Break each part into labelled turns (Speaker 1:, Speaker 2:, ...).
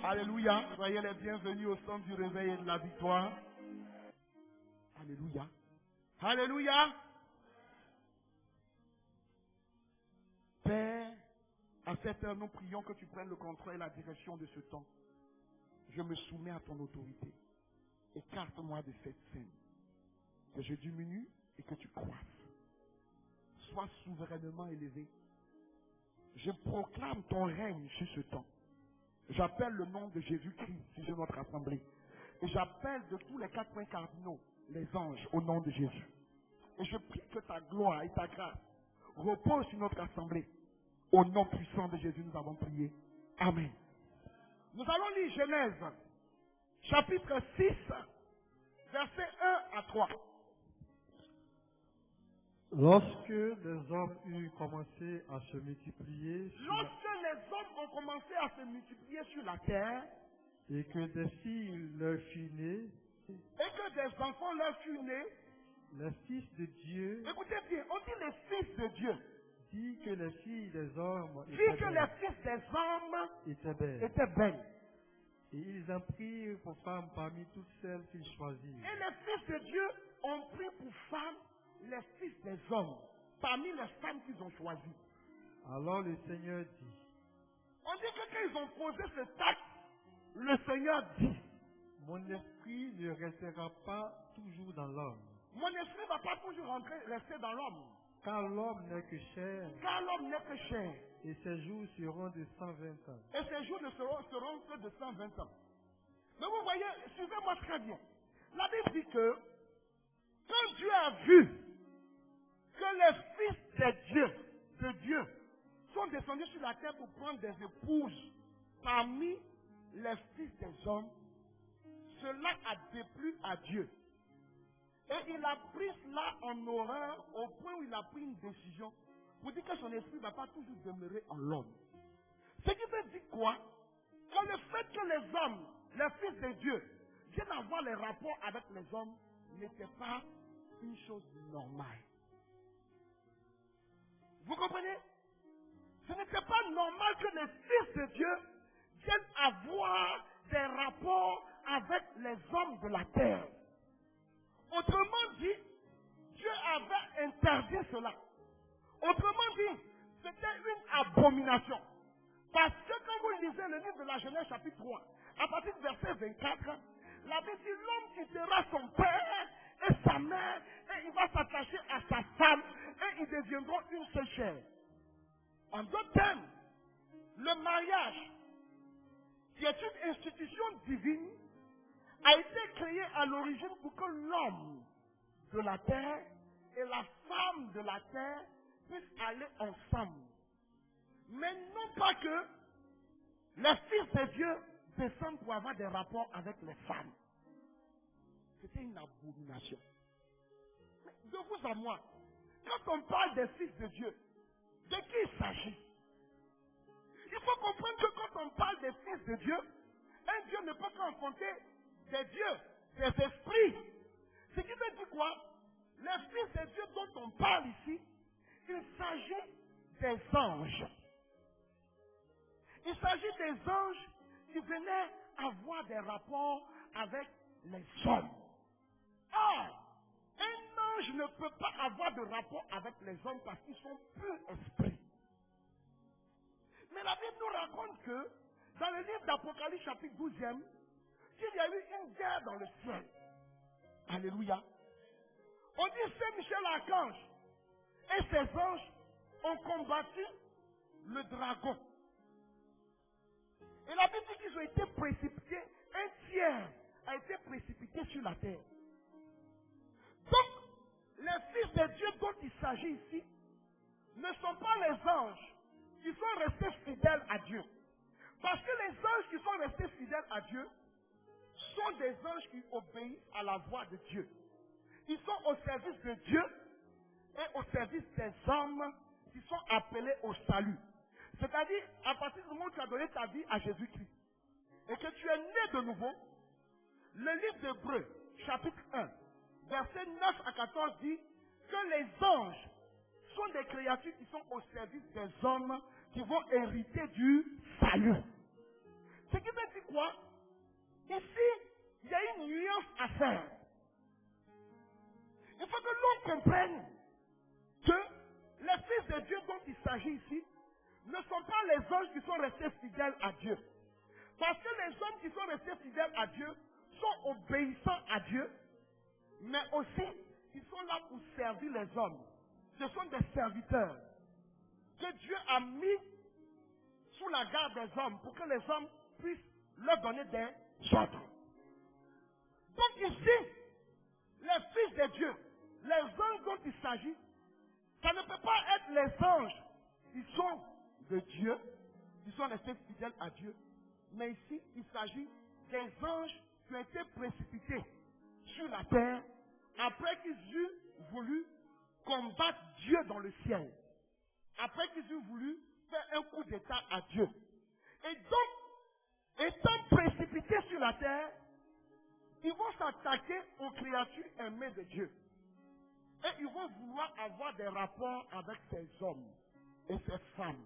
Speaker 1: Alléluia. Soyez les bienvenus au centre du réveil et de la victoire. Alléluia. Alléluia. Père, à cette heure, nous prions que tu prennes le contrôle et la direction de ce temps. Je me soumets à ton autorité. Écarte-moi de cette scène. Que je diminue et que tu croisses. Sois souverainement élevé. Je proclame ton règne sur ce temps. J'appelle le nom de Jésus-Christ sur notre assemblée. Et j'appelle de tous les 4 points cardinaux les anges au nom de Jésus. Et je prie que ta gloire et ta grâce reposent sur notre assemblée. Au nom puissant de Jésus, nous avons prié. Amen. Nous allons lire Genèse, chapitre 6, versets 1 à 3.
Speaker 2: Lorsque les hommes eurent commencé à se multiplier
Speaker 1: Lorsque les hommes ont commencé à se multiplier sur la terre,
Speaker 2: et que des filles leur furent nées,
Speaker 1: et que des enfants leur furent nés,
Speaker 2: les fils de Dieu
Speaker 1: écoutez bien, on dit les fils de Dieu,
Speaker 2: dit que les filles des hommes
Speaker 1: dit que les fils des hommes
Speaker 2: étaient belles.
Speaker 1: étaient belles.
Speaker 2: Et ils en prirent pour femmes parmi toutes celles qu'ils choisirent.
Speaker 1: Et les fils de Dieu ont pris pour femmes les fils des hommes, parmi les femmes qu'ils ont choisies.
Speaker 2: Alors le Seigneur dit,
Speaker 1: On dit que quand ils ont posé ce acte, le Seigneur dit,
Speaker 2: mon esprit ne restera pas toujours dans l'homme,
Speaker 1: mon esprit ne va pas toujours rester dans l'homme,
Speaker 2: car l'homme n'est que chair,
Speaker 1: car l'homme n'est que chair,
Speaker 2: et ses jours seront de 120 ans.
Speaker 1: et ses jours seront que de 120 ans. Mais vous voyez, suivez-moi très bien. La Bible dit que quand Dieu a vu que les fils de Dieu, sont descendus sur la terre pour prendre des épouses parmi les fils des hommes, cela a déplu à Dieu. Et il a pris cela en horreur au point où il a pris une décision pour dire que son esprit ne va pas toujours demeurer en l'homme. Ce qui veut dire quoi? Que le fait que les hommes, les fils de Dieu, viennent avoir les rapports avec les hommes n'était pas une chose normale. Vous comprenez? Ce n'était pas normal que les fils de Dieu viennent avoir des rapports avec les hommes de la terre. Autrement dit, Dieu avait interdit cela. Autrement dit, c'était une abomination. Parce que quand vous lisez le livre de la Genèse chapitre 3, à partir du verset 24, la Bible dit l'homme quittera son père et sa mère et il va s'attacher à sa femme et ils deviendront une seule chair. En d'autres termes, le mariage, qui est une institution divine, a été créé à l'origine pour que l'homme de la terre et la femme de la terre puissent aller ensemble. Mais non pas que les fils de Dieu descendent pour avoir des rapports avec les femmes. C'était une abomination. Mais de vous à moi, quand on parle des fils de Dieu, de qui il s'agit? Il faut comprendre que quand on parle des fils de Dieu, un Dieu ne peut qu'enfanter des dieux, des esprits. Ce qui veut dire quoi? Les fils de Dieu dont on parle ici, il s'agit des anges. Il s'agit des anges qui venaient avoir des rapports avec les hommes. Or, un ange ne peut pas avoir de rapport avec les hommes parce qu'ils sont purs esprits. Mais la Bible nous raconte que dans le livre d'Apocalypse chapitre 12e, qu'il y a eu une guerre dans le ciel. Alléluia. On dit Saint Michel l'archange et ses anges ont combattu le dragon. Et la Bible dit qu'ils ont été précipités, un tiers a été précipité sur la terre. Donc, les fils de Dieu dont il s'agit ici ne sont pas les anges qui sont restés fidèles à Dieu. Parce que les anges qui sont restés fidèles à Dieu sont des anges qui obéissent à la voix de Dieu. Ils sont au service de Dieu et au service des hommes qui sont appelés au salut. C'est-à-dire, à partir du moment où tu as donné ta vie à Jésus-Christ et que tu es né de nouveau, le livre d'Hébreux, chapitre 1, versets 9 à 14 dit que les anges sont des créatures qui sont au service des hommes qui vont hériter du salut. Ce qui veut dire pourquoi, ici, il y a une nuance à faire. Il faut que l'on comprenne que les fils de Dieu dont il s'agit ici ne sont pas les anges qui sont restés fidèles à Dieu. Parce que les hommes qui sont restés fidèles à Dieu sont obéissants à Dieu, mais aussi, ils sont là pour servir les hommes. Ce sont des serviteurs que Dieu a mis sous la garde des hommes pour que les hommes puissent leur donner des ordres. Donc ici, les fils de Dieu, les anges dont il s'agit, ça ne peut pas être les anges qui sont de Dieu, qui sont restés fidèles à Dieu. Mais ici, il s'agit des anges qui ont été précipités sur la terre après qu'ils eurent voulu combattre Dieu dans le ciel. Après qu'ils eurent voulu faire un coup d'état à Dieu. Et donc, étant précipités sur la terre, ils vont s'attaquer aux créatures aimées de Dieu. Et ils vont vouloir avoir des rapports avec ces hommes et ces femmes.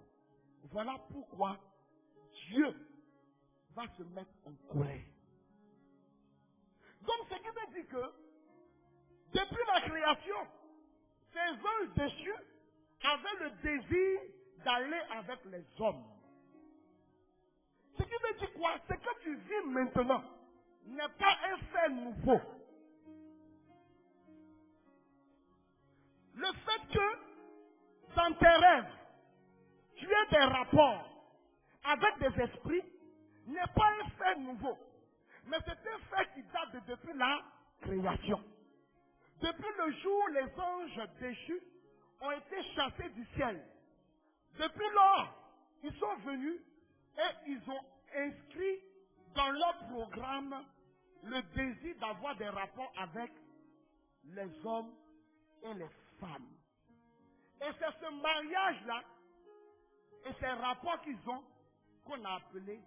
Speaker 1: Voilà pourquoi Dieu va se mettre en colère. Donc, ce qui veut dire que, depuis la création, ces anges déchus avaient le désir d'aller avec les hommes. Ce qui veut dire quoi? Ce que tu vis maintenant n'est pas un fait nouveau. Le fait que, dans tes rêves, tu aies des rapports avec des esprits n'est pas un fait nouveau. Mais c'est un fait qui date depuis la création. Depuis le jour où les anges déchus ont été chassés du ciel. Depuis lors, ils sont venus et ils ont inscrit dans leur programme le désir d'avoir des rapports avec les hommes et les femmes. Et c'est ce mariage-là et ces rapports qu'ils ont qu'on a appelé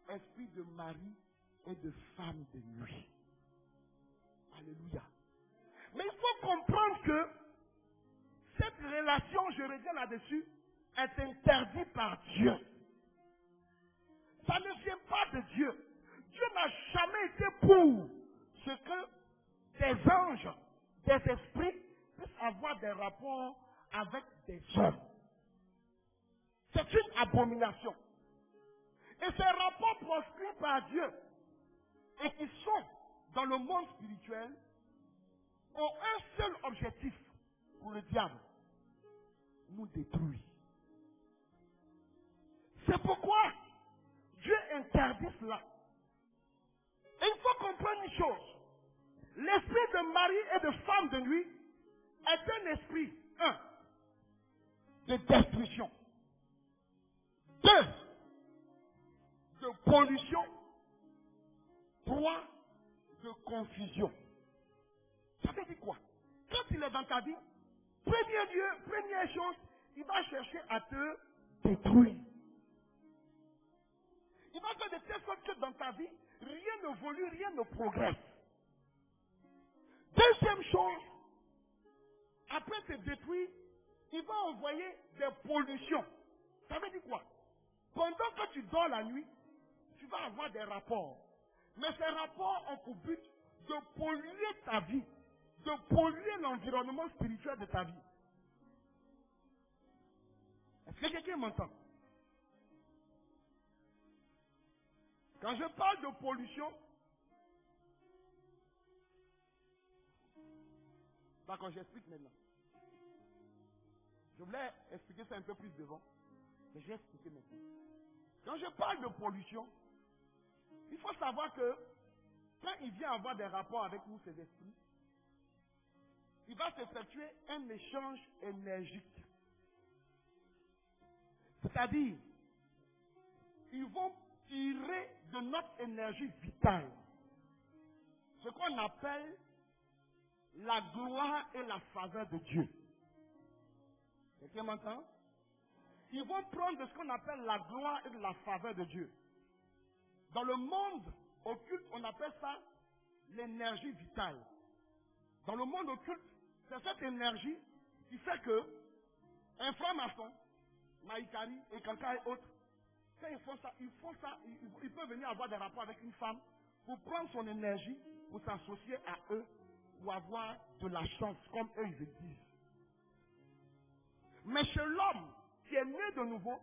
Speaker 1: esprit de mari et de femme de nuit. Alléluia. Mais il faut comprendre que cette relation, je reviens là-dessus, est interdite par Dieu. Ça ne vient pas de Dieu. Dieu n'a jamais été pour ce que des anges, des esprits puissent avoir des rapports avec des hommes. C'est une abomination. Et ces rapports proscrits par Dieu et qui sont dans le monde spirituel ont un seul objectif pour le diable: nous détruire. C'est pourquoi Dieu interdit cela. Et il faut comprendre une chose. L'esprit de mari et de femme de nuit est un esprit, de destruction, 2, de pollution, 3, de confusion. Ça veut dire quoi? Quand il est dans ta vie, première chose, il va chercher à te détruire. Il va faire de telle sorte que dans ta vie, rien ne évolue, rien ne progresse. Deuxième chose, après te détruire, il va envoyer des pollutions. Ça veut dire quoi? Pendant que tu dors la nuit, tu vas avoir des rapports. Mais ces rapports ont pour but de polluer ta vie, de polluer l'environnement spirituel de ta vie. Est-ce que quelqu'un m'entend? Quand je parle de pollution, d'accord, j'explique maintenant. Je voulais expliquer ça un peu plus devant, mais je vais expliquer maintenant. Quand je parle de pollution, il faut savoir que quand il vient avoir des rapports avec nous, ces esprits, il va s'effectuer un échange énergique. C'est-à-dire, ils vont tirer de notre énergie vitale ce qu'on appelle la gloire et la faveur de Dieu. Quelqu'un m'entend? Ils vont prendre de ce qu'on appelle la gloire et de la faveur de Dieu. Dans le monde occulte, on appelle ça l'énergie vitale. Dans le monde occulte, c'est cette énergie qui fait que un franc-maçon, Maïkari et Kanka et autres, quand ils font ça, ils peuvent venir avoir des rapports avec une femme pour prendre son énergie, pour s'associer à eux, ou avoir de la chance, comme eux ils le disent. Mais chez l'homme qui est né de nouveau,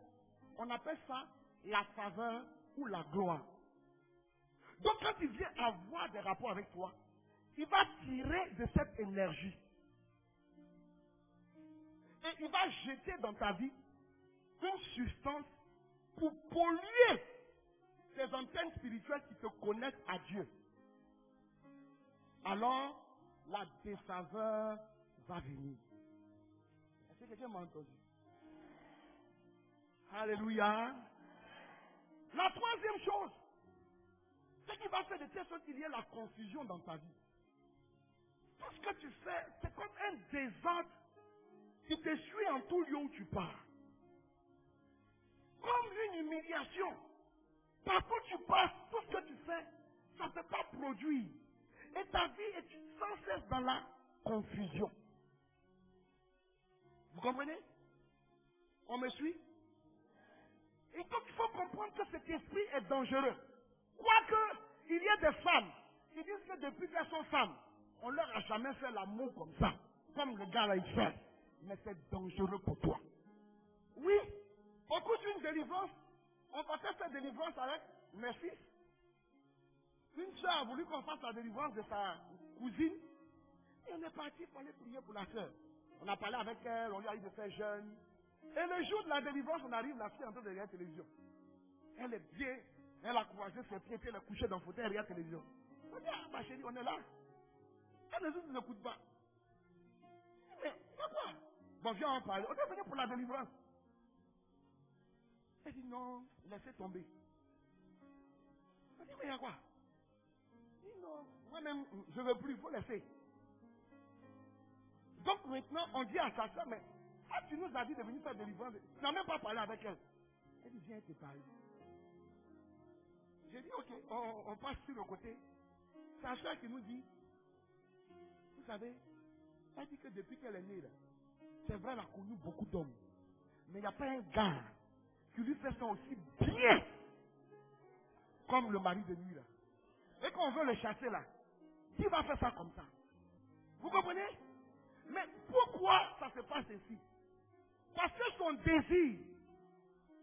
Speaker 1: on appelle ça la faveur ou la gloire. Donc quand il vient avoir des rapports avec toi, il va tirer de cette énergie. Et il va jeter dans ta vie une substance pour polluer tes antennes spirituelles qui te connectent à Dieu. Alors, la défaveur va venir. Est-ce que quelqu'un m'a entendu? Alléluia. La troisième chose, c'est qu'il va faire de telle sorte qu'il y ait la confusion dans ta vie. Tout ce que tu fais, c'est comme un désordre qui te suit en tout lieu où tu pars. Comme une humiliation. Partout où tu passes, tout ce que tu fais, ça ne peut pas produire. Et ta vie est sans cesse dans la confusion. Vous comprenez? On me suit? Et donc il faut comprendre que cet esprit est dangereux. Quoique, il y ait des femmes qui disent que depuis qu'elles sont femmes, on leur a jamais fait l'amour comme ça. Comme le gars là il fait. Mais c'est dangereux pour toi. Oui, au cours d'une délivrance, on partait faire délivrance avec mes fils. Une soeur a voulu qu'on fasse la délivrance de sa cousine. Et on est parti pour aller prier pour la soeur. On a parlé avec elle, on lui a dit de faire jeûne. Et le jour de la délivrance, on arrive, la fille est en train de regarder la télévision. Elle est bien, elle a croisé ses pieds, elle est couchée dans le fauteuil, elle regarde la télévision. On dit, ah ma chérie, on est là. Elle ne nous écoute pas. Mais, pourquoi? Bon, viens en parler. On est venu pour la délivrance. Elle dit, non, laissez tomber. On dit, mais il y a quoi? Elle dit, non, moi-même, je ne veux plus, il faut laisser. Donc maintenant, on dit à sa soeur, mais quand tu nous as dit de venir faire délivrance, tu n'as même pas parlé avec elle. Elle dit, viens te parler. J'ai dit, ok, on passe sur le côté. Sa soeur qui nous dit, vous savez, elle dit que depuis qu'elle est née, là, c'est vrai, elle a connu beaucoup d'hommes. Mais il n'y a pas un gars qui lui fait ça aussi bien comme le mari de nuit, là. Et qu'on veut le chasser, là, qui va faire ça comme ça? Vous comprenez? Mais pourquoi ça se passe ainsi? Parce que son désir,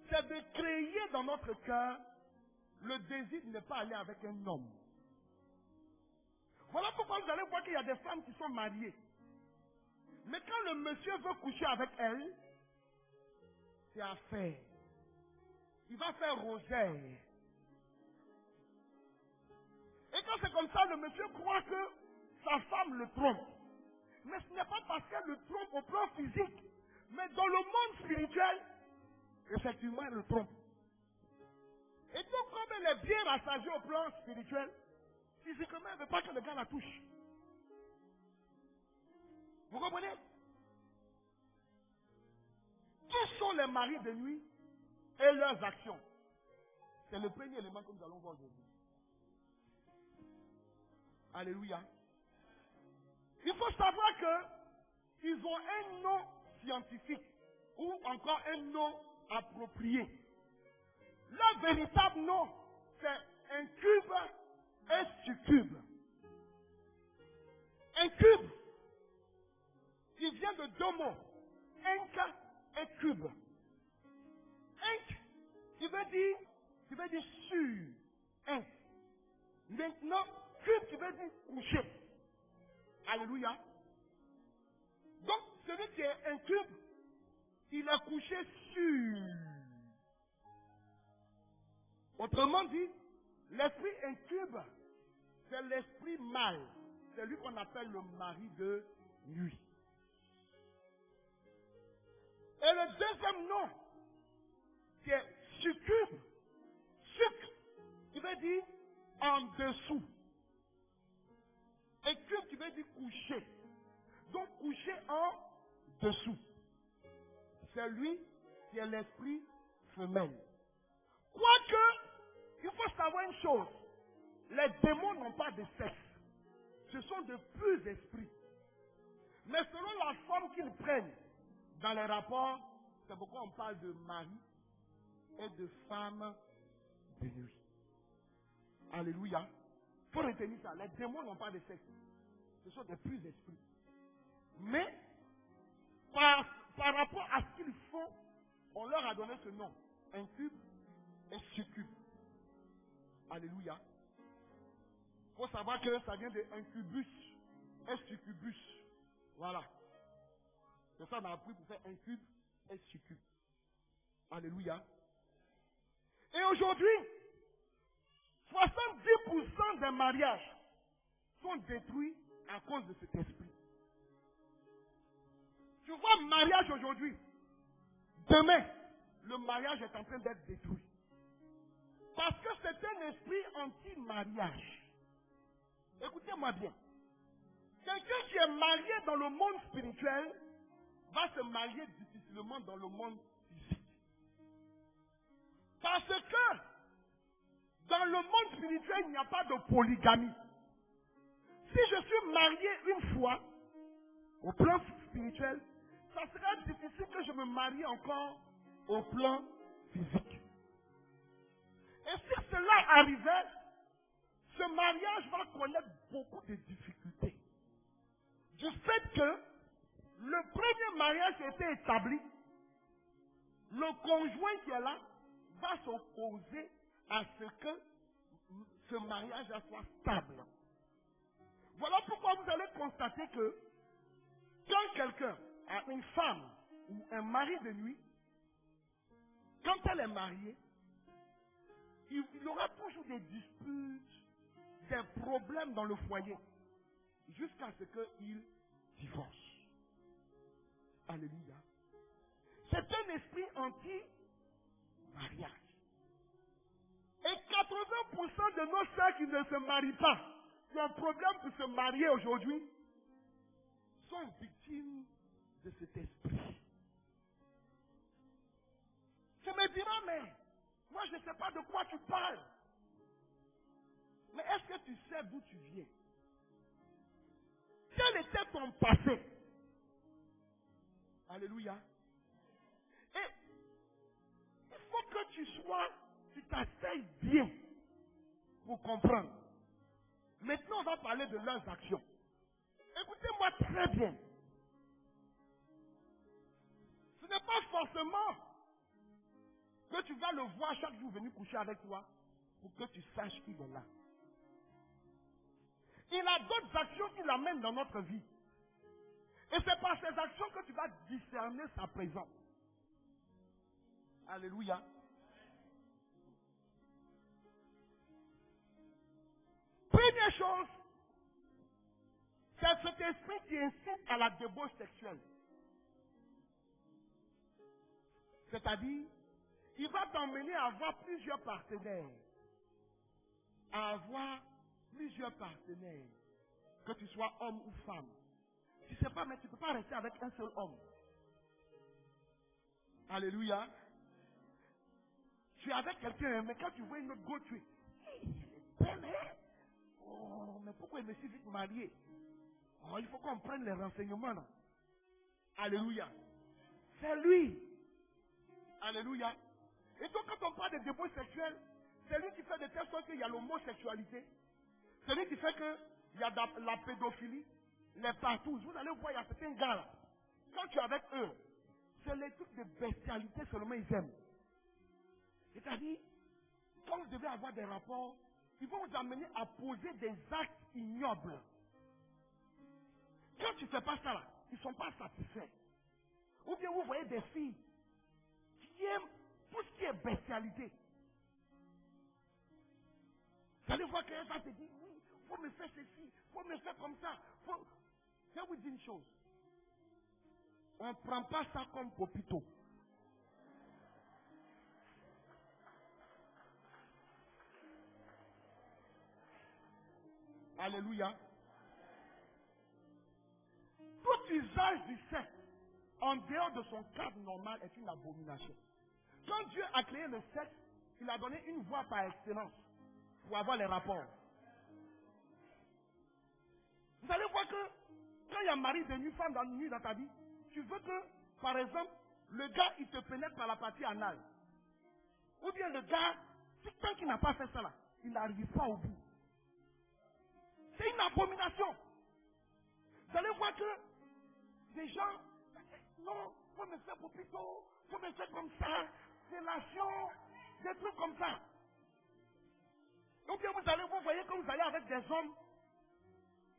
Speaker 1: c'est de créer dans notre cœur le désir de ne pas aller avec un homme. Voilà pourquoi vous allez voir qu'il y a des femmes qui sont mariées. Mais quand le monsieur veut coucher avec elle, c'est à faire. Il va faire rosaire. Et quand c'est comme ça, le monsieur croit que sa femme le trompe. Mais ce n'est pas parce qu'elle le trompe au plan physique. Mais dans le monde spirituel, effectivement, elle le trompe. Et donc, comme elle est bien rassasiée au plan spirituel, physiquement, elle ne veut pas que le gars la touche. Vous comprenez? Qui sont les maris de nuit et leurs actions? C'est le premier élément que nous allons voir aujourd'hui. Alléluia. Il faut savoir que ils ont un nom scientifique ou encore un nom approprié. Leur véritable nom, c'est un cube et succube. Un cube, il vient de deux mots, inca et cube. Inc, tu veux dire sur, inc. Maintenant, cube, tu veux dire coucher. Alléluia. Donc, celui qui est un cube, il est couché sur. Autrement dit, l'esprit incube, c'est l'esprit mâle. C'est lui qu'on appelle le mari de nuit. Et le deuxième nom, qui est succube, suc, qui veut dire en dessous. Et cube, qui veut dire coucher. Donc coucher en dessous. C'est lui qui est l'esprit femelle. Quoique, il faut savoir une chose. Les démons n'ont pas de sexe. Ce sont de purs esprits. Mais selon la forme qu'ils prennent dans les rapports, c'est pourquoi on parle de mari et de femme de nuit. Alléluia. Il faut retenir ça. Les démons n'ont pas de sexe. Ce sont des plus esprits. Mais, par rapport à ce qu'ils font, on leur a donné ce nom. Incube et succube. Alléluia. Il faut savoir que ça vient de incubus et succubus. Voilà. C'est ça qu'on a appris pour faire incube et succube. Alléluia. Et aujourd'hui, 70% des mariages sont détruits à cause de cet esprit. Tu vois, mariage aujourd'hui. Demain, le mariage est en train d'être détruit. Parce que c'est un esprit anti-mariage. Écoutez-moi bien. Quelqu'un qui est marié dans le monde spirituel va se marier difficilement dans le monde physique. Parce que dans le monde spirituel, il n'y a pas de polygamie. Si je suis marié une fois, au plan spirituel, ça sera difficile que je me marie encore au plan physique. Et si cela arrivait, ce mariage va connaître beaucoup de difficultés. Du fait que le premier mariage qui a été établi, le conjoint qui est là va s'opposer à ce que ce mariage soit stable. Voilà pourquoi vous allez constater que quand quelqu'un a une femme ou un mari de nuit, quand elle est mariée, il y aura toujours des disputes, des problèmes dans le foyer, jusqu'à ce qu'il divorce. Alléluia. C'est un esprit anti-mariage. Et 80% de nos sœurs qui ne se marient pas, qui ont un problème pour se marier aujourd'hui, sont victimes de cet esprit. Tu me diras, mais moi je ne sais pas de quoi tu parles. Mais est-ce que tu sais d'où tu viens? Quel était ton passé? Alléluia. Et il faut que tu t'asseyes bien pour comprendre. Maintenant, on va parler de leurs actions. Écoutez-moi très bien. Ce n'est pas forcément que tu vas le voir chaque jour venir coucher avec toi pour que tu saches qu'il est là. Il a d'autres actions qu'il amène dans notre vie. Et c'est par ces actions que tu vas discerner sa présence. Alléluia. Première chose, c'est cet esprit qui incite à la débauche sexuelle. C'est-à-dire, il va t'emmener à avoir plusieurs partenaires. À avoir plusieurs partenaires. Que tu sois homme ou femme. Tu ne sais pas, mais tu ne peux pas rester avec un seul homme. Alléluia. Tu es avec quelqu'un, mais quand tu vois une autre go, tu es. Il est belle, hein? Oh, mais pourquoi il me suis vite marié? Oh, il faut qu'on prenne les renseignements là. Alléluia. C'est lui. Alléluia. Et donc quand on parle de débauche sexuelle, c'est lui qui fait de telle sorte qu'il y a l'homosexualité. C'est lui qui fait qu'il y a la pédophilie, les partous. Vous allez voir, il y a certains gars là. Quand tu es avec eux, c'est les trucs de bestialité seulement ils aiment. C'est-à-dire, quand vous devez avoir des rapports, ils vont vous amener à poser des actes ignobles. Quand tu ne fais pas ça là, ils ne sont pas satisfaits. Ou bien vous voyez des filles qui aiment tout ce qui est bestialité. Vous allez voir qu'elle va te dire, oui, il faut me faire ceci, il faut me faire comme ça. Je vais vous dire une chose. On ne prend pas ça comme popito. Alléluia. Tout usage du sexe en dehors de son cadre normal est une abomination. Quand Dieu a créé le sexe, il a donné une voie par excellence pour avoir les rapports. Vous allez voir que quand il y a mari de nuit, femme dans une nuit dans ta vie, tu veux que, par exemple, le gars, il te pénètre par la partie anale. Ou bien le gars, tant qu'il n'a pas fait ça là, il n'arrive pas au bout. C'est une abomination. Vous allez voir que des gens, non, faut me faire popito, faut me faire comme ça, relation, des trucs comme ça. Donc vous voyez que vous allez avec des hommes,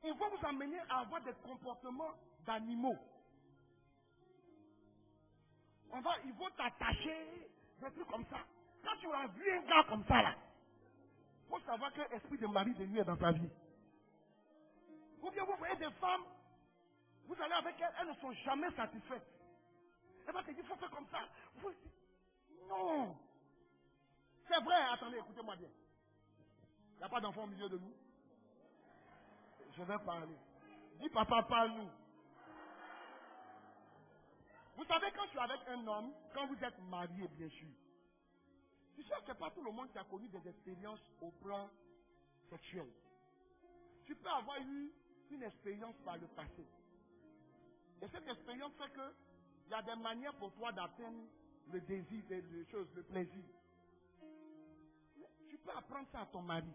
Speaker 1: ils vont vous amener à avoir des comportements d'animaux. Ils vont t'attacher, des trucs comme ça. Quand tu as vu un gars comme ça là, il faut savoir que l'esprit de mari de nuit est dans ta vie. Ou bien vous voyez des femmes, vous allez avec elles, elles ne sont jamais satisfaites. Elle va te dire, il faut faire comme ça. Non. C'est vrai, attendez, écoutez-moi bien. Il n'y a pas d'enfant au milieu de nous. Je vais parler. Dis papa, parle-nous. Vous savez, quand tu es avec un homme, quand vous êtes marié, bien sûr, tu sais que ce n'est pas tout le monde qui a connu des expériences au plan sexuel. Tu peux avoir eu une expérience par le passé. Et cette expérience fait que il y a des manières pour toi d'atteindre le désir, les choses, le plaisir. Tu peux apprendre ça à ton mari.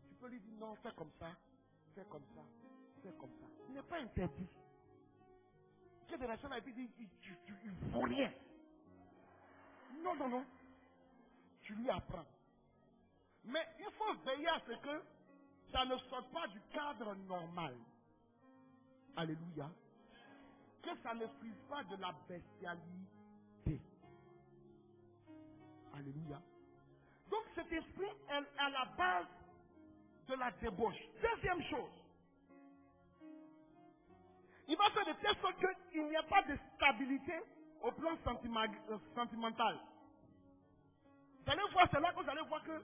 Speaker 1: Tu peux lui dire non, fais comme ça, fais comme ça, fais comme ça. Il n'est pas interdit. Tu es de rester là et puis dire, il ne faut rien. Non, non, non. Tu lui apprends. Mais il faut veiller à ce que ça ne sorte pas du cadre normal. Alléluia. Que ça ne frise pas de la bestialité. Alléluia. Donc cet esprit est à la base de la débauche. Deuxième chose, il va faire de telle sorte qu'il n'y a pas de stabilité au plan sentimental. Vous allez voir, c'est là que vous allez voir que,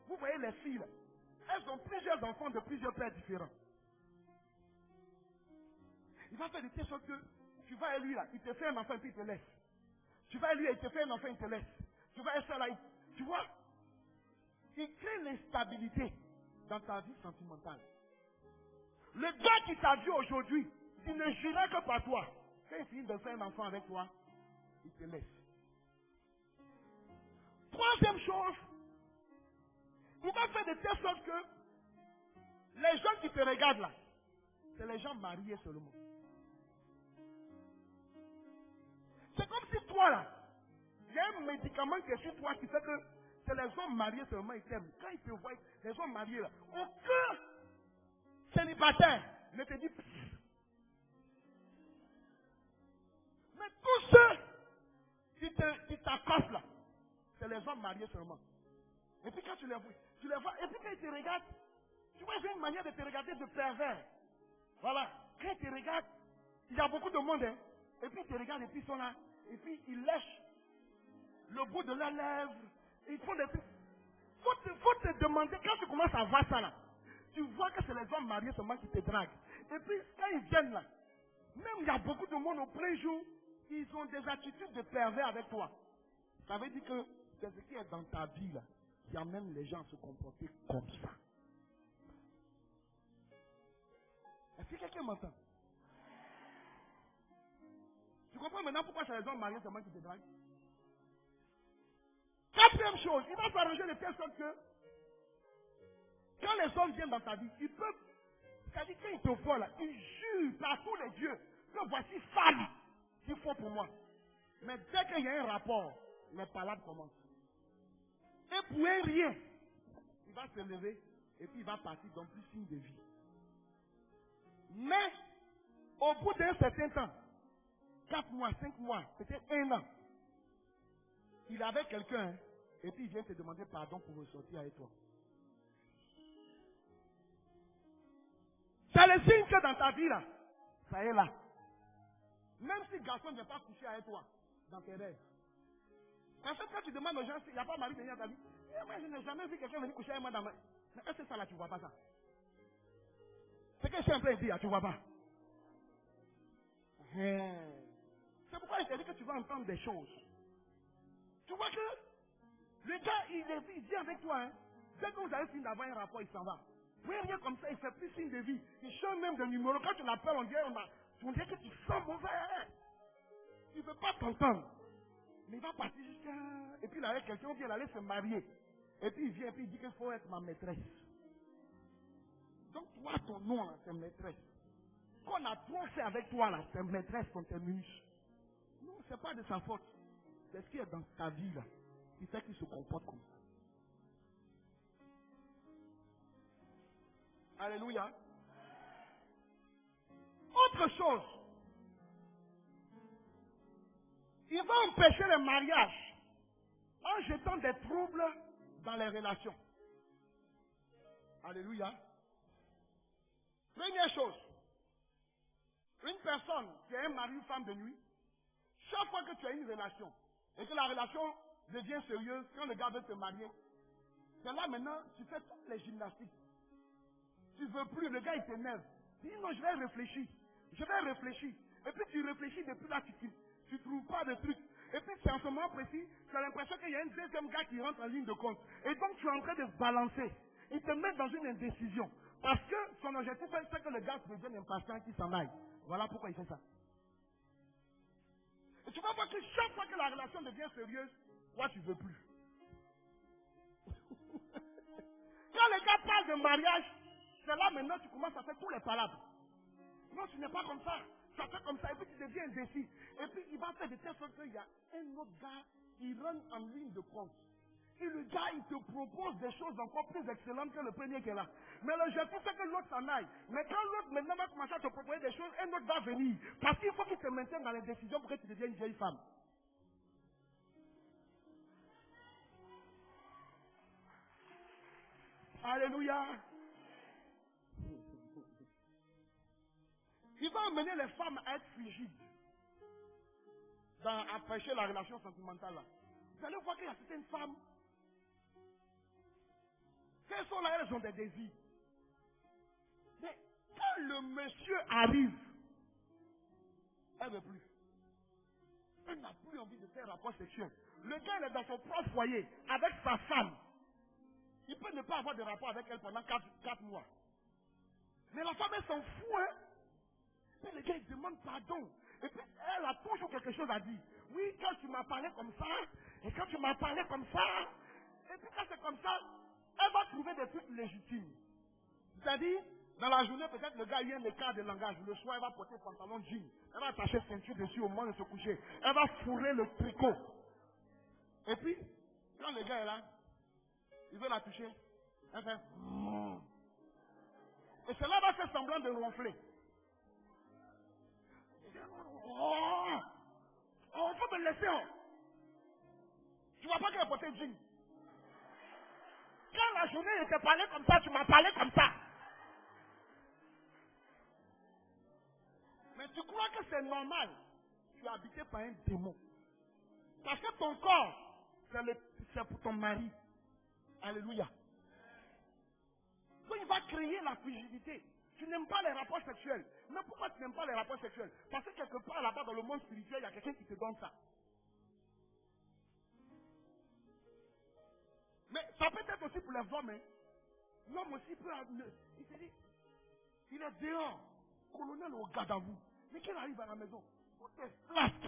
Speaker 1: vous voyez les filles, là, elles ont plusieurs enfants de plusieurs pères différents. Il va faire de telle sorte que tu vas à lui là, il te fait un enfant et puis il te laisse. Tu vas à lui, il te fait un enfant, il te laisse. Tu vas à ça là, tu vois, il crée l'instabilité dans ta vie sentimentale. Le gars qui t'a vu aujourd'hui, il ne jura que par toi. Quand il finit de faire un enfant avec toi, il te laisse. Troisième chose, il va faire de telle sorte que les gens qui te regardent là, c'est les gens mariés seulement. C'est comme si toi là, il y a un médicament qui est sur toi qui fait que c'est les hommes mariés seulement qui t'aiment. Quand ils te voient, les hommes mariés là, aucun célibataire ne te dit pff. Mais tous ceux qui t'accostent là, c'est les hommes mariés seulement. Et puis quand tu les vois, et puis quand ils te regardent, tu vois, j'ai une manière de te regarder de pervers. Voilà. Quand ils te regardent, il y a beaucoup de monde, hein. Et puis ils te regardent et puis ils sont là. Et puis ils lèchent le bout de la lèvre. Ils font des trucs. Faut te demander, quand tu commences à voir ça là, tu vois que c'est les hommes mariés seulement qui te draguent. Et puis quand ils viennent là, même il y a beaucoup de monde au plein jour, ils ont des attitudes de pervers avec toi. Ça veut dire que c'est ce qui est dans ta vie là, qui amène les gens à se comporter comme ça. Est-ce que quelqu'un m'entend? Tu comprends maintenant pourquoi c'est les hommes mariés seulement qui te draguent? Quatrième chose, il va s'arranger de telle sorte que quand les hommes viennent dans ta vie, ils peuvent, c'est-à-dire quand ils te voient là, ils jurent par tous les dieux que voici femme qu'il faut pour moi. Mais dès qu'il y a un rapport, les palabres commencent. Et pour un rien, il va se lever et puis il va partir dans plus signe de vie. Mais, au bout d'un certain temps, 4 mois, 5 mois, peut-être 1 an, il est avec quelqu'un, hein, et puis il vient te demander pardon pour ressortir avec toi. C'est le signe que dans ta vie là, ça est là. Même si le garçon ne vient pas coucher avec toi, dans tes rêves. Parce que quand tu demandes aux gens s'il n'y a pas mari de dans ta vie, moi je n'ai jamais vu quelqu'un venir coucher avec moi dans ma... Mais est-ce que ça là, tu ne vois pas ça? C'est que je suis en train de dire, tu ne vois pas? C'est pourquoi je t'ai dit que tu vas entendre des choses. Tu vois que le gars, il vient avec toi. Hein. Dès que vous avez fini d'avoir un rapport, il s'en va. Oui, rien comme ça, il fait plus signe de vie. Il change même de numéro. Quand tu l'appelles, on dirait que tu sens mauvais. Il ne veut pas t'entendre. Mais il va partir jusqu'à... Et puis il avec quelqu'un, il vient aller se marier. Et puis il vient et puis il dit qu'il faut être ma maîtresse. Donc toi, ton nom, là, c'est maîtresse. Quand on a trop fait avec toi, là, c'est maîtresse, ton terminus. Non, c'est pas de sa faute. C'est ce qui est dans ta vie, là, qui fait qu'il se comporte comme ça. Alléluia. Autre chose. Il va empêcher le mariage en jetant des troubles dans les relations. Alléluia. Première chose. Une personne qui a un mari ou femme de nuit, chaque fois que tu as une relation et que la relation devient sérieuse, quand le gars veut te marier, c'est là maintenant, tu fais toutes les gymnastiques. Tu veux plus, le gars il t'énerve. Tu dis non, je vais réfléchir. Je vais réfléchir. Et puis tu réfléchis depuis là, tu trouves pas de truc. Et puis c'est en ce moment précis, tu as l'impression qu'il y a un deuxième gars qui rentre en ligne de compte. Et donc tu es en train de se balancer. Il te met dans une indécision. Parce que son objectif c'est que le gars devienne impatient et qu'il s'en aille. Voilà pourquoi il fait ça. Et tu vas voir que chaque fois que la relation devient sérieuse, toi tu veux plus. Quand les gars parlent de mariage, c'est là maintenant tu commences à faire tous les palabres. Non, tu n'es pas comme ça. Ça fait comme ça et puis tu deviens indécis. Et puis il va faire de telle sorte qu'il y a un autre gars qui rentre en ligne de compte. Et le gars, il te propose des choses encore plus excellentes que le premier qui est là. Mais l'objectif, c'est que l'autre s'en aille. Mais quand l'autre maintenant va commencer à te proposer des choses, un autre va venir. Parce qu'il faut qu'il te maintienne dans les décisions pour que tu deviennes une vieille femme. Alléluia. Il va amener les femmes à être frigides. À prêcher la relation sentimentale là. Vous allez voir qu'il y a certaines femmes. Qu'elles sont là, elles ont des désirs. Mais quand le monsieur arrive, elle ne veut plus. Elle n'a plus envie de faire rapport sexuel. Le gars, il est dans son propre foyer, avec sa femme. Il peut ne pas avoir de rapport avec elle pendant 4 mois. Mais la femme, elle s'en fout, hein. Et le gars, il demande pardon. Et puis, elle a toujours quelque chose à dire. Oui, quand tu m'as parlé comme ça, et quand tu m'as parlé comme ça, et puis quand c'est comme ça, elle va trouver des trucs légitimes. C'est-à-dire, dans la journée, peut-être le gars, il y a un écart de langage. Le soir, elle va porter pantalon jean. Elle va attacher ceinture dessus au moment de se coucher. Elle va fourrer le tricot. Et puis, quand le gars est là, il veut la toucher. Elle fait... Et cela va faire semblant de ronfler. Oh, oh, faut me laisser. Oh. Tu vois pas qu'elle a porté jean. Quand la journée, je t'ai parlé comme ça, tu m'as parlé comme ça. Mais tu crois que c'est normal. Tu es habité par un démon. Parce que ton corps, c'est pour ton mari. Alléluia. Donc il va créer la frigidité. Tu n'aimes pas les rapports sexuels. Mais pourquoi tu n'aimes pas les rapports sexuels? Parce que quelque part là-bas dans le monde spirituel, il y a quelqu'un qui te donne ça. Mais ça peut être aussi pour les hommes. Hein. L'homme aussi peut... Il se dit, il est dehors, colonel au garde à vous. Mais qu'il arrive à la maison, tout est flasque.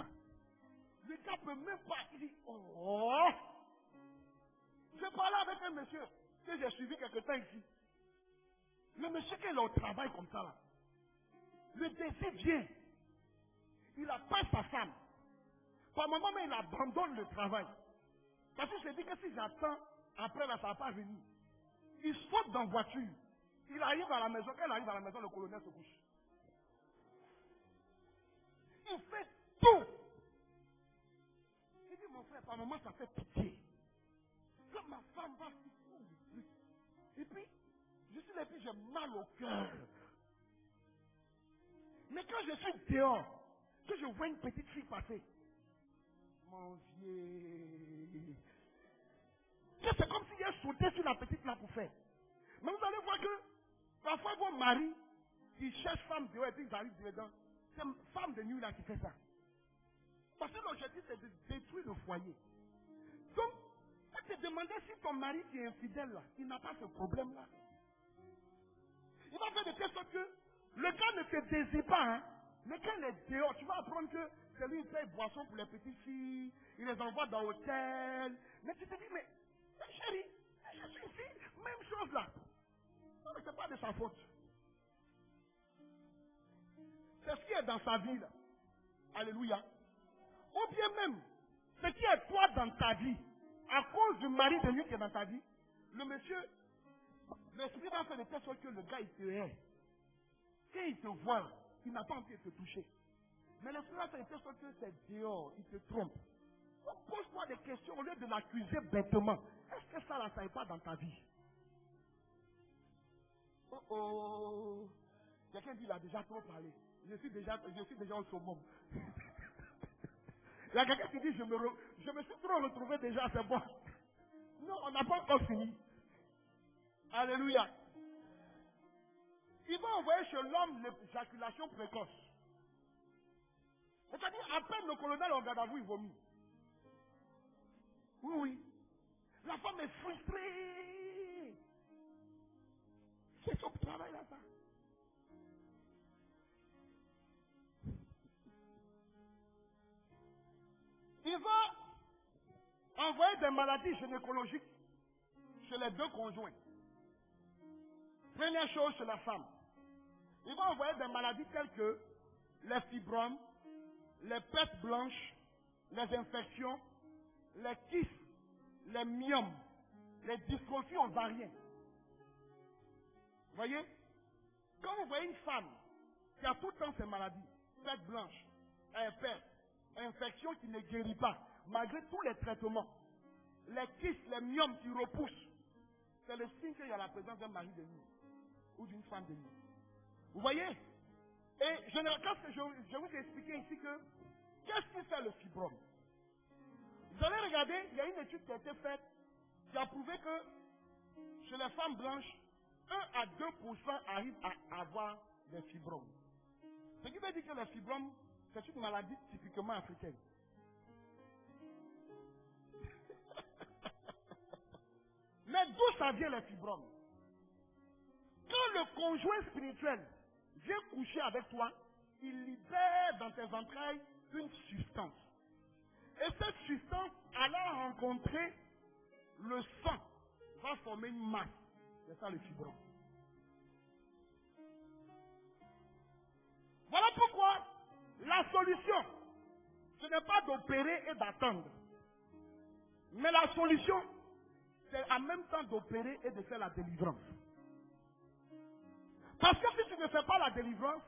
Speaker 1: Le gars peut même pas... Il dit, oh. Je parlais avec un monsieur que j'ai suivi quelque temps ici. Le monsieur qui est au travail comme ça là. Le désir vient. Il a pas sa femme. Par moment, mais il abandonne le travail. Parce qu'il se dit que si j'attends, après là, ça ne va pas venir. Il saute dans la voiture. Il arrive à la maison. Quand il arrive à la maison, le colonel se couche. Il fait tout. Il dit, mon frère, par moment, ça fait pitié. Quand ma femme va se coucher, et puis, je suis là, puis j'ai mal au cœur. Mais quand je suis dehors, que je vois une petite fille passer, mon Dieu. C'est comme s'il a sauté sur la petite là pour faire. Mais vous allez voir que parfois vos maris qui cherchent femme dehors et puis ils arrivent dedans, c'est une femme de nuit là qui fait ça. Parce que l'objectif c'est de détruire le foyer. Donc, faut te demander si ton mari qui est infidèle là, il n'a pas ce problème là. Il va faire de telle sorte que le gars ne te désire pas, hein. Mais quand il est dehors, tu vas apprendre que c'est lui qui paye boisson pour les petites filles, il les envoie dans l'hôtel. Mais tu te dis, mais chérie, ici, même chose là. Non, mais c'est pas de sa faute. C'est ce qui est dans sa vie là. Alléluia. Ou bien même, ce qui est toi dans ta vie, à cause du mari de lui qui est dans ta vie, le monsieur, l'esprit va faire de telle sorte que le gars il te hait. Quand il te voit, il n'a pas envie de te toucher. Mais l'esprit va faire de telle sorte que c'est dehors, il te trompe. Donc pose-toi des questions au lieu de l'accuser bêtement. Est-ce que ça là, ça n'est pas dans ta vie? Oh oh. Quelqu'un dit il a déjà trop parlé. Je suis déjà au summum. Il y a quelqu'un qui dit je me suis trop retrouvé déjà, c'est bon. Non, on n'a pas encore fini. Alléluia. Il va envoyer chez l'homme l'éjaculation précoce. C'est-à-dire, à peine le colonel en garde à vous, il vomit. Oui, oui. La femme est frustrée. C'est son travail là, ça. Il va envoyer des maladies gynécologiques chez les deux conjoints. Première chose chez la femme. Il va envoyer des maladies telles que les fibromes, les pertes blanches, les infections, les kystes, les myomes, les dystrophies ovariennes. Vous voyez? Quand vous voyez une femme qui a tout le temps ces maladies, pertes blanches, pertes, infections qui ne guérissent pas, malgré tous les traitements, les kystes, les myomes qui repoussent, c'est le signe qu'il y a la présence d'un mari de nuit ou d'une femme de nuit. Vous voyez? Et généralement, je vous ai expliqué ici que qu'est-ce qui fait le fibrome? Vous allez regarder, il y a une étude qui a été faite qui a prouvé que chez les femmes blanches, 1 à 2% arrivent à avoir des fibromes. Ce qui veut dire que les fibromes, c'est une maladie typiquement africaine. Mais d'où ça vient les fibromes? Quand le conjoint spirituel vient coucher avec toi, il libère dans tes entrailles une substance. Et cette substance, allant rencontrer le sang, va former une masse. C'est ça le fibrome. Voilà pourquoi la solution, ce n'est pas d'opérer et d'attendre. Mais la solution, c'est en même temps d'opérer et de faire la délivrance. Parce que si tu ne fais pas la délivrance,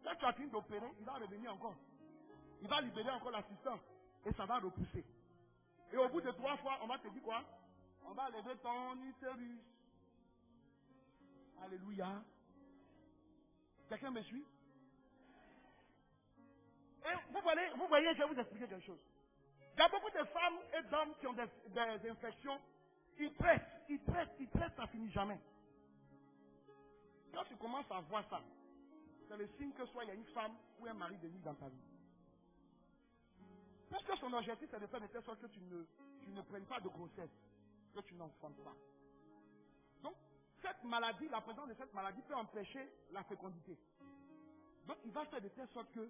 Speaker 1: quand tu as fini d'opérer, il va revenir encore. Il va libérer encore la substance. Et ça va repousser. Et au bout de 3 fois, on va te dire quoi? On va lever ton utérus. Alléluia. Quelqu'un me suit? Et vous voyez, je vais vous expliquer quelque chose. Il y a beaucoup de femmes et d'hommes qui ont des infections. Ils traitent, ça finit jamais. Quand tu commences à voir ça, c'est le signe que soit il y a une femme ou un mari de nuit dans ta vie. Parce que son objectif, c'est de faire de telle sorte que tu ne prennes pas de grossesse, que tu n'enfantes pas. Donc, cette maladie, la présence de cette maladie peut empêcher la fécondité. Donc, il va faire de telle sorte que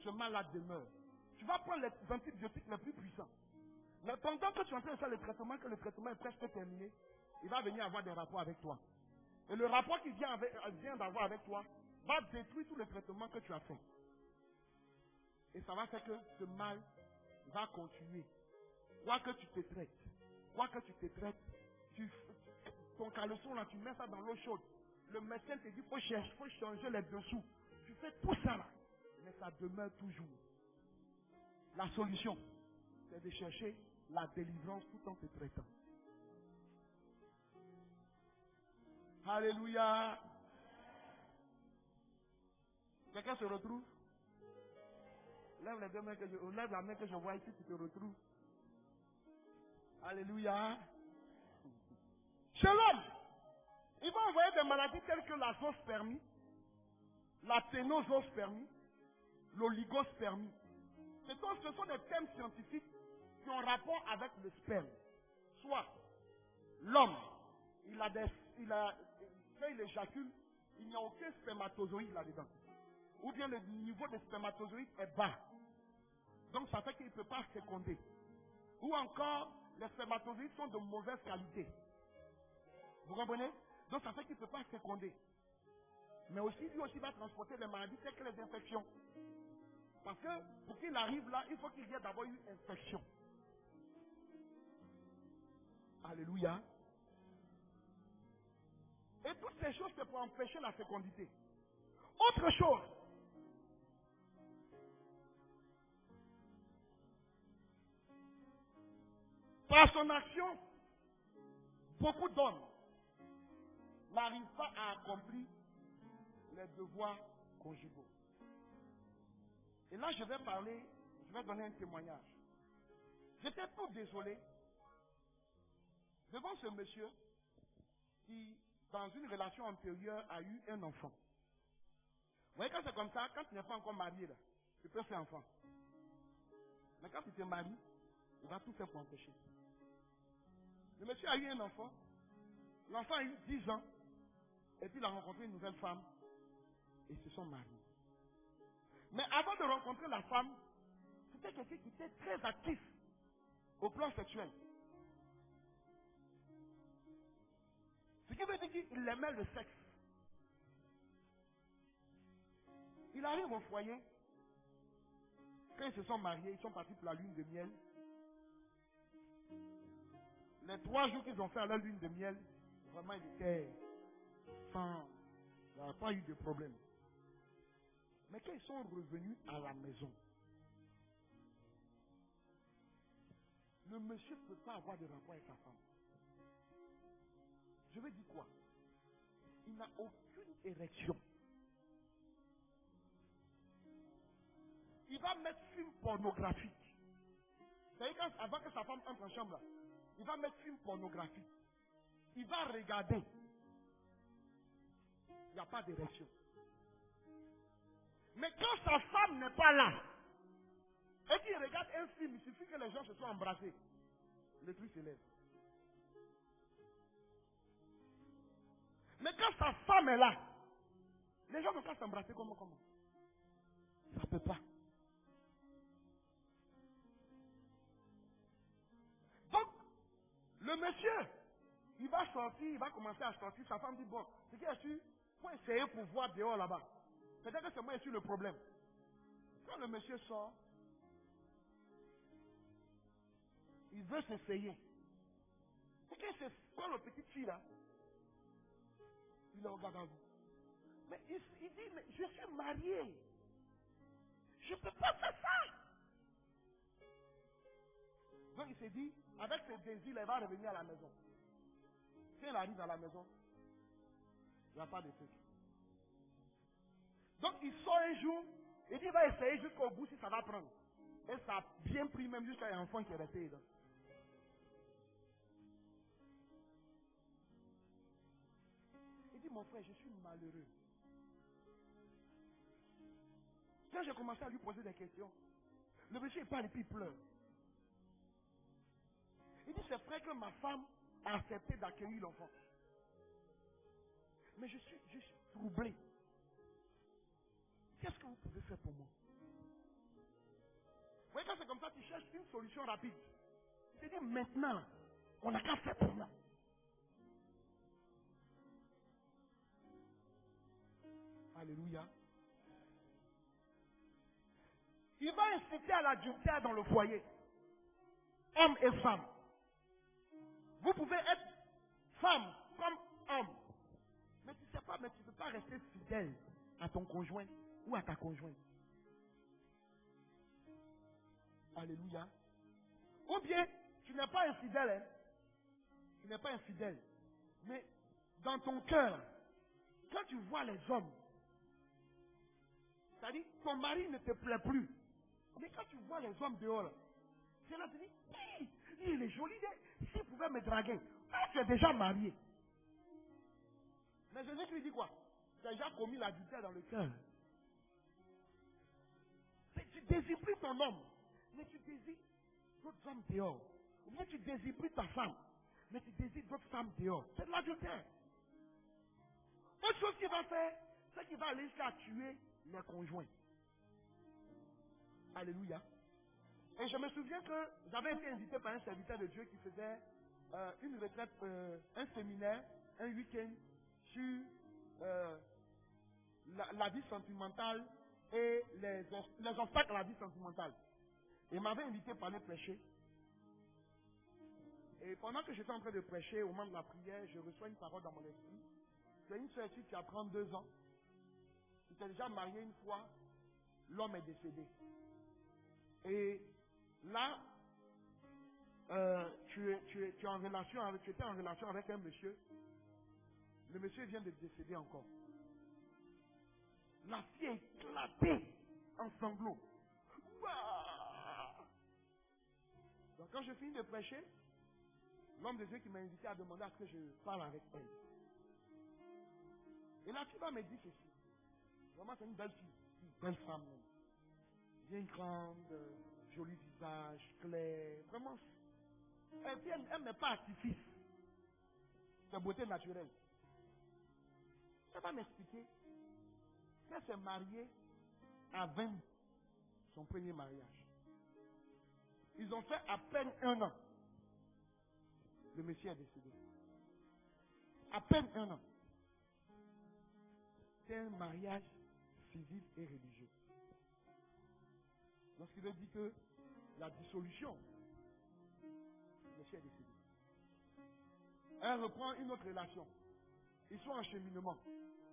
Speaker 1: ce mal-là demeure. Tu vas prendre les antibiotiques les plus puissants. Mais pendant que tu es en train de faire le traitement, que le traitement est presque terminé, il va venir avoir des rapports avec toi. Et le rapport qu'il vient d'avoir avec toi va détruire tout le traitement que tu as fait. Et ça va faire que ce mal va continuer. Quoi que tu te traites, ton caleçon là, tu mets ça dans l'eau chaude. Le médecin te dit, faut changer les dessous. Tu fais tout ça là. Mais ça demeure toujours. La solution, c'est de chercher la délivrance tout en te traitant. Alléluia. Quelqu'un se retrouve? Lève les deux mains lève la main que je vois ici, tu te retrouves. Alléluia. Chez l'homme, il va envoyer des maladies telles que la zoospermie, la ténospermie, l'oligospermie. Ce sont des thèmes scientifiques qui ont rapport avec le sperme. Soit l'homme, quand il éjacule, il n'y a aucun spermatozoïde là-dedans. Ou bien le niveau de spermatozoïde est bas. Donc ça fait qu'il ne peut pas féconder. Ou encore, les spermatozoïdes sont de mauvaise qualité. Vous comprenez? Donc ça fait qu'il ne peut pas féconder. Mais aussi, lui aussi va transporter les maladies telles que les infections. Parce que pour qu'il arrive là, il faut qu'il y ait d'abord une infection. Alléluia. Et toutes ces choses, c'est pour empêcher la fécondité. Autre chose. Par son action, beaucoup d'hommes n'arrivent pas à accomplir les devoirs conjugaux. Et là, je vais donner un témoignage. J'étais tout désolé devant ce monsieur qui, dans une relation antérieure, a eu un enfant. Vous voyez, quand c'est comme ça, quand tu n'es pas encore marié, là, tu peux faire enfant. Mais quand tu te maries, il va tout faire pour empêcher. Le monsieur a eu un enfant. L'enfant a eu 10 ans. Et puis il a rencontré une nouvelle femme. Et ils se sont mariés. Mais avant de rencontrer la femme, c'était quelqu'un qui était très actif au plan sexuel. Ce qui veut dire qu'il aimait le sexe. Il arrive au foyer. Quand ils se sont mariés, ils sont partis pour la lune de miel. Les 3 jours qu'ils ont fait à la lune de miel, vraiment ils étaient sans... Il n'y a pas eu de problème. Mais quand ils sont revenus à la maison, le monsieur ne peut pas avoir de rapport avec sa femme. Je veux dire quoi? Il n'a aucune érection. Il va mettre film pornographique. C'est-à-dire qu'avant que sa femme entre en chambre, là, il va mettre film pornographique. Il va regarder. Il n'y a pas d'érection. Mais quand sa femme n'est pas là, et qu'il regarde un film, il suffit que les gens se soient embrassés. Le truc s'élève. Mais quand sa femme est là, les gens ne peuvent pas s'embrasser comment? Ça ne peut pas. Donc, le monsieur, il va sortir, il va commencer à sortir. Sa femme dit, bon, c'est qui est-ce pour essayer pour voir dehors là-bas. Peut-être que c'est moi qui suis le problème. Quand le monsieur sort, il veut s'essayer. C'est que c'est quoi la petite fille là? Il le regarde à vous. Mais il dit, mais je suis marié. Je ne peux pas faire ça. Donc il s'est dit, avec ses désirs, il va revenir à la maison. Quand il arrive à la maison, il n'y a pas de truc. Donc il sort un jour, il dit, il va essayer jusqu'au bout si ça va prendre. Et ça a bien pris même jusqu'à un enfant qui est resté dedans. Il dit, mon frère, je suis malheureux. Quand j'ai commencé à lui poser des questions, le monsieur parle et puis il pleure. Il dit, c'est vrai que ma femme a accepté d'accueillir l'enfant. Mais je suis troublé. Qu'est-ce que vous pouvez faire pour moi? Vous voyez, quand c'est comme ça, tu cherches une solution rapide. Tu dis, maintenant, on n'a qu'à faire pour moi. Alléluia. Il va inciter à l'adultère dans le foyer. Homme et femme. Vous pouvez être femme comme homme. Mais tu ne sais pas, mais tu ne peux pas rester fidèle à ton conjoint ou à ta conjointe. Alléluia. Ou bien, tu n'es pas infidèle. Hein? Tu n'es pas infidèle. Mais dans ton cœur, quand tu vois les hommes, c'est-à-dire ton mari ne te plaît plus. Mais quand tu vois les hommes dehors, c'est là que tu dis, il est joli, s'il pouvait me draguer. Ah, tu es déjà marié. Mais Jésus lui dit quoi? Tu as déjà commis l'adultère dans le cœur. Tu désires plus ton homme, mais tu désires d'autres hommes dehors. Ou bien tu désires plus ta femme, mais tu désires d'autres femmes dehors. C'est de l'adultère. Autre chose qu'il va faire, c'est qu'il va aller jusqu'à tuer les conjoints. Alléluia. Et je me souviens que j'avais été invité par un serviteur de Dieu qui faisait une retraite, un séminaire un week-end sur la vie sentimentale et les obstacles à la vie sentimentale. Il m'avait invité pour aller prêcher. Et pendant que j'étais en train de prêcher, au moment de la prière, je reçois une parole dans mon esprit. C'est une soeur ici qui a 32 ans. Il était déjà marié une fois. L'homme est décédé. Et là, tu étais en relation avec un monsieur. Le monsieur vient de décéder encore. La fille est éclatée en sanglots. Ouah! Donc quand je finis de prêcher, l'homme de Dieu qui m'a invité a demandé à ce que je parle avec elle. Et la fille me dit ceci. Vraiment, c'est une belle fille. Une belle femme. Bien grande, joli visage, clair. Vraiment. Et puis elle n'est pas artifice. C'est beauté naturelle. Elle va m'expliquer qu'elle s'est mariée à 20 ans. Son premier mariage. Ils ont fait à peine 1 an. Le monsieur est décédé. À peine 1 an. C'est un mariage civil et religieux. Donc, ce qui veut dire que la dissolution, le monsieur est décédé. Elle reprend une autre relation. Ils sont en cheminement.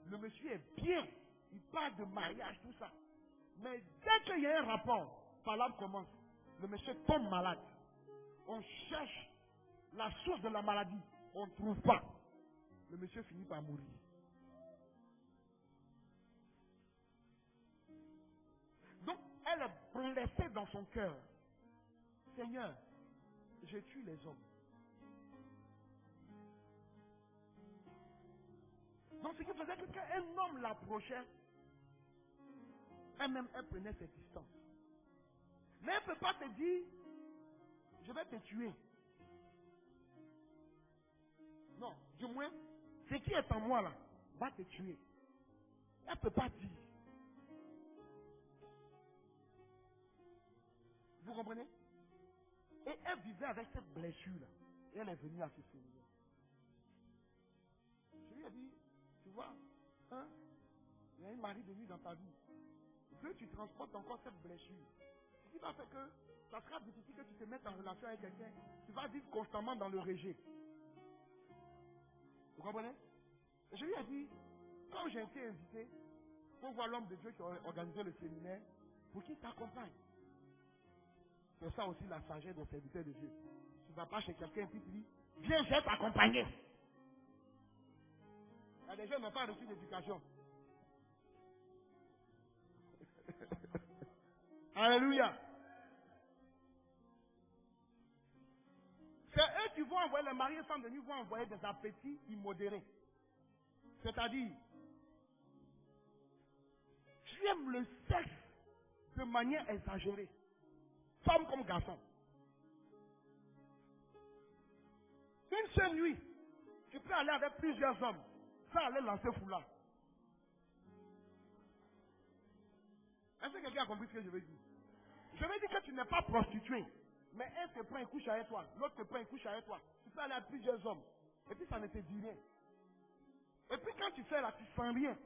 Speaker 1: Le monsieur est bien. Il parle de mariage, tout ça. Mais dès qu'il y a un rapport, par là commence. Le monsieur tombe malade. On cherche la source de la maladie. On ne trouve pas. Le monsieur finit par mourir. Donc, elle est blessée dans son cœur. Seigneur, je tue les hommes. Donc, ce qui faisait que quand un homme l'approchait, elle-même, elle prenait ses distances. Mais elle ne peut pas te dire, je vais te tuer. Non, du moins, ce qui est en moi là, va te tuer. Elle ne peut pas dire. Vous comprenez? Et elle vivait avec cette blessure-là. Et elle est venue à ce séminaire. Je lui ai dit, tu vois, hein, il y a un mari de nuit dans ta vie. Que tu transportes encore cette blessure. Ce qui va faire que ça sera difficile que tu te mettes en relation avec quelqu'un. Tu vas vivre constamment dans le rejet. Vous comprenez? Et je lui ai dit, quand j'ai été invité pour voir l'homme de Dieu qui a organisé le séminaire, pour qu'il t'accompagne. C'est ça aussi la sagesse des serviteurs de Dieu. Tu ne vas pas chez quelqu'un et puis tu dis, viens, je vais t'accompagner. Il y a des gens qui n'ont pas reçu d'éducation. Alléluia. C'est eux qui vont envoyer, les mariés sans de nuit vont envoyer des appétits immodérés. C'est-à-dire, tu aimes le sexe de manière exagérée. Femme comme garçon. Une seule nuit, tu peux aller avec plusieurs hommes sans aller lancer foulard. Est-ce que quelqu'un a compris ce que je veux dire? Je veux dire que tu n'es pas prostitué. Mais un te prend et couche avec toi. L'autre te prend et couche avec toi. Tu peux aller à plusieurs hommes. Et puis ça ne te dit rien. Et puis quand tu fais là, tu sens rien.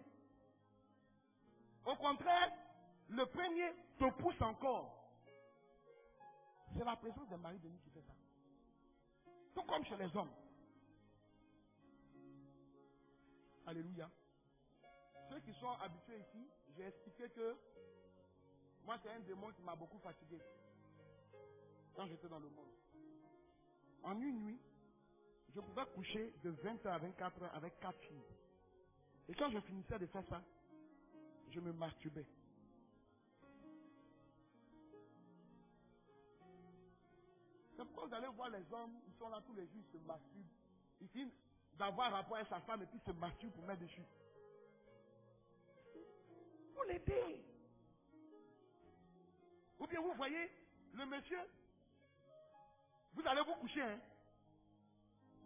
Speaker 1: Au contraire, le premier te pousse encore. C'est la présence des maris de nuit qui fait ça. Tout comme chez les hommes. Alléluia. Ceux qui sont habitués ici, j'ai expliqué que moi c'est un démon qui m'a beaucoup fatigué quand j'étais dans le monde. En une nuit, je pouvais coucher de 20h à 24h avec 4 filles. Et quand je finissais de faire ça, je me masturbais. C'est pourquoi vous allez voir les hommes, ils sont là tous les jours, ils se masturbent. Ils finissent d'avoir rapport avec sa femme et puis se masturbent pour mettre dessus. Vous l'aidez. Ou bien vous voyez, le monsieur, vous allez vous coucher,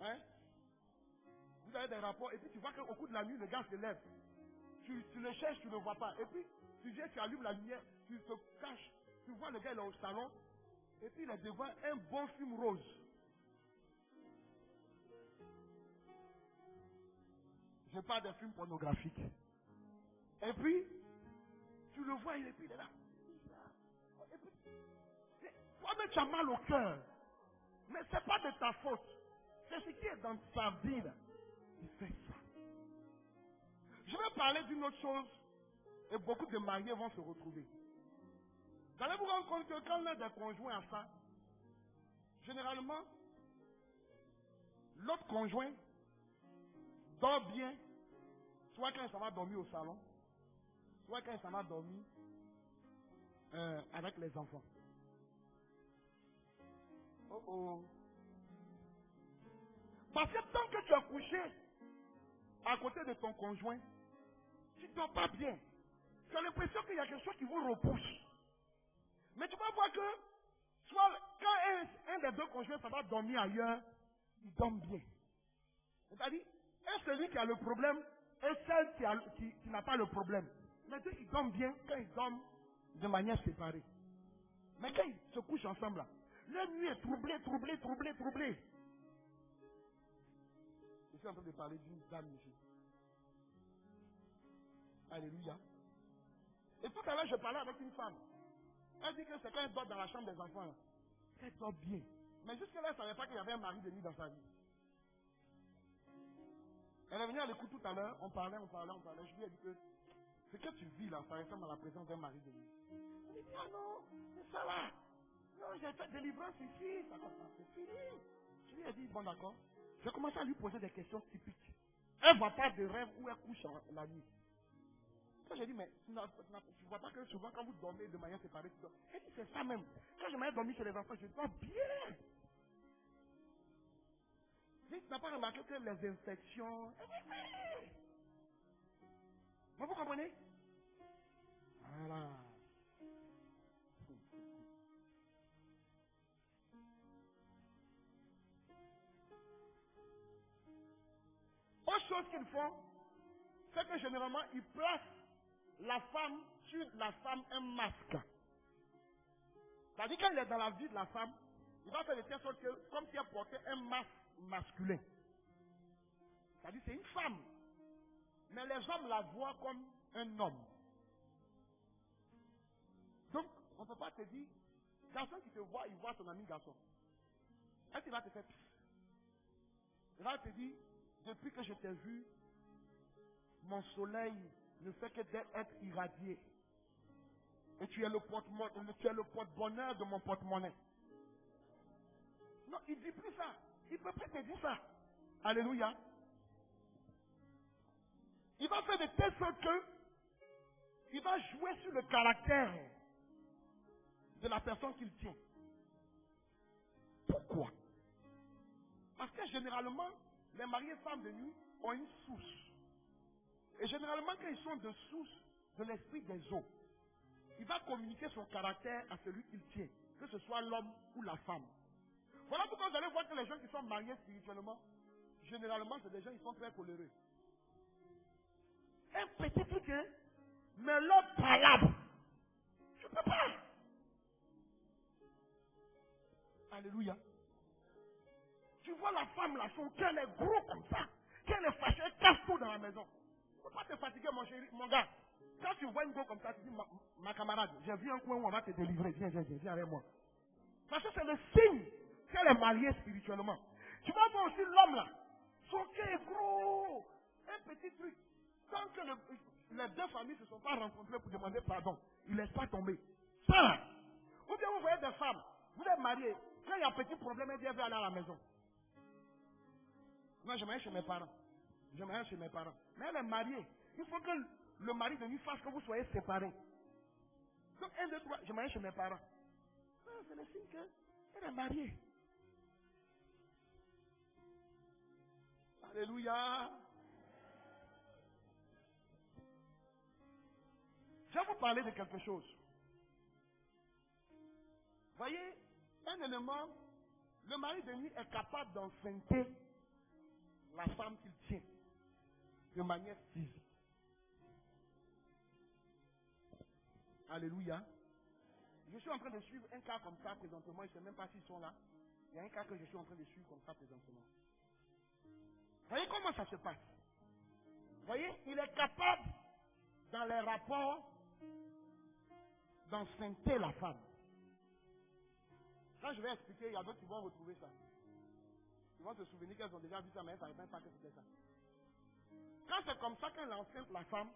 Speaker 1: hein? Vous avez des rapports, et puis tu vois qu'au cours de la nuit, le gars se lève. Tu le cherches, tu ne le vois pas. Et puis, tu viens, tu allumes la lumière, tu te caches. Tu vois le gars, il est au salon, et puis il est devant un bon film rose. Je parle des films pornographiques. Et puis, tu le vois, il est là. Et puis, toi-même, tu as mal au cœur. Mais ce n'est pas de ta faute. C'est ce qui est dans sa vie là. Il fait ça. Je vais parler d'une autre chose. Et beaucoup de mariés vont se retrouver. Vous allez vous rendre compte que quand l'un des conjoints a ça, généralement, l'autre conjoint dort bien, soit quand il s'en va dormir au salon, soit quand il s'en va dormir avec les enfants. Oh oh. Parce que tant que tu es couché à côté de ton conjoint, tu ne dors pas bien. Tu as l'impression qu'il y a quelque chose qui vous repousse. Mais tu vas voir que, soit quand un des deux conjoints s'en va dormir ailleurs, il dort bien. C'est-à-dire, est celui qui a le problème et celle qui n'a pas le problème. Mais ceux qui dorment bien, quand ils dorment de manière séparée. Mais quand ils se couchent ensemble, là, leur nuit est troublée. Je suis en train de parler d'une dame ici. Alléluia. Et tout à l'heure, je parlais avec une femme. Elle dit que c'est quand elle dort dans la chambre des enfants, là, elle dort bien. Mais jusque-là, elle ne savait pas qu'il y avait un mari de nuit dans sa vie. Elle est venue à l'écoute tout à l'heure, on parlait. Je lui ai dit que ce que tu vis là, ça ressemble à la présence d'un mari de nuit. Elle dit, ah non, c'est ça là. Non, j'ai fait délivrance ici, ça commence, c'est fini. Je lui ai dit, bon d'accord. J'ai commencé à lui poser des questions typiques. Elle ne voit pas de rêve où elle couche la nuit. Quand j'ai dit, mais tu ne vois pas que souvent quand vous dormez de manière séparée, tu dors. Elle dit, c'est ça même. Quand je m'avais dormi chez les enfants, je dors bien. Tu n'as pas remarqué que les infections... Vous comprenez? Voilà. Autre chose qu'ils font, c'est que généralement, ils placent la femme sur la femme un masque. C'est-à-dire quand il est dans la vie de la femme, il va faire de telle sorte que, comme si elle portait un masque masculin. C'est-à-dire c'est une femme. Mais les hommes la voient comme un homme. Donc, on ne peut pas te dire, garçon qui te voit, il voit son ami garçon. Est-ce qu'il va te faire pisse? Il va te dire, depuis que je t'ai vu, mon soleil ne fait que d'être irradié. Et tu es le porte-bonheur de mon porte-monnaie. Non, il ne dit plus ça. Il ne peut pas te dire ça. Alléluia. Il va faire de telle sorte que il va jouer sur le caractère de la personne qu'il tient. Pourquoi? Parce que généralement, les mariés femmes de nuit ont une source. Et généralement, quand ils sont de source de l'esprit des eaux, il va communiquer son caractère à celui qu'il tient, que ce soit l'homme ou la femme. Voilà pourquoi vous allez voir que les gens qui sont mariés spirituellement, généralement, c'est des gens qui sont très coléreux. Un petit truc, hein, mais leur palabre, je ne peux pas. Alléluia. Tu vois la femme là, son cœur est gros comme ça. Quand elle est fâchée, elle casse tout dans la maison. Il ne faut pas te fatiguer, mon chéri, mon gars. Quand tu vois une go comme ça, tu dis, ma camarade, j'ai vu un coin où on va te délivrer. Viens avec moi. Parce que c'est le signe qu'elle est mariée spirituellement. Tu vas voir aussi l'homme là. Son cœur est gros. Un petit truc. Tant que les deux familles ne se sont pas rencontrées pour demander pardon, il ne laisse pas tomber. Ça là. Ou bien vous voyez des femmes, vous êtes mariés, quand il y a un petit problème, elle dit, elle veut aller à la maison. Moi, je m'en vais chez mes parents. Mais elle est mariée. Il faut que le mari de lui fasse que vous soyez séparés. Donc, 1, 2, 3, je m'en vais chez mes parents. Ah, c'est le signe qu'elle est mariée. Alléluia. Je vais vous parler de quelque chose. Voyez, un élément, le mari de nuit est capable d'enfanter la femme qu'il tient de manière physique. Alléluia. Je suis en train de suivre un cas comme ça présentement. Je ne sais même pas s'ils sont là. Il y a un cas que je suis en train de suivre comme ça présentement. Voyez comment ça se passe. voyez, il est capable, dans les rapports, d'enceintrer la femme. Quand je vais expliquer, il y a d'autres qui vont retrouver ça. Ils vont se souvenir qu'elles ont déjà vu ça, mais elles ne savaient même pas que c'était ça. Quand c'est comme ça qu'elle enceinte la femme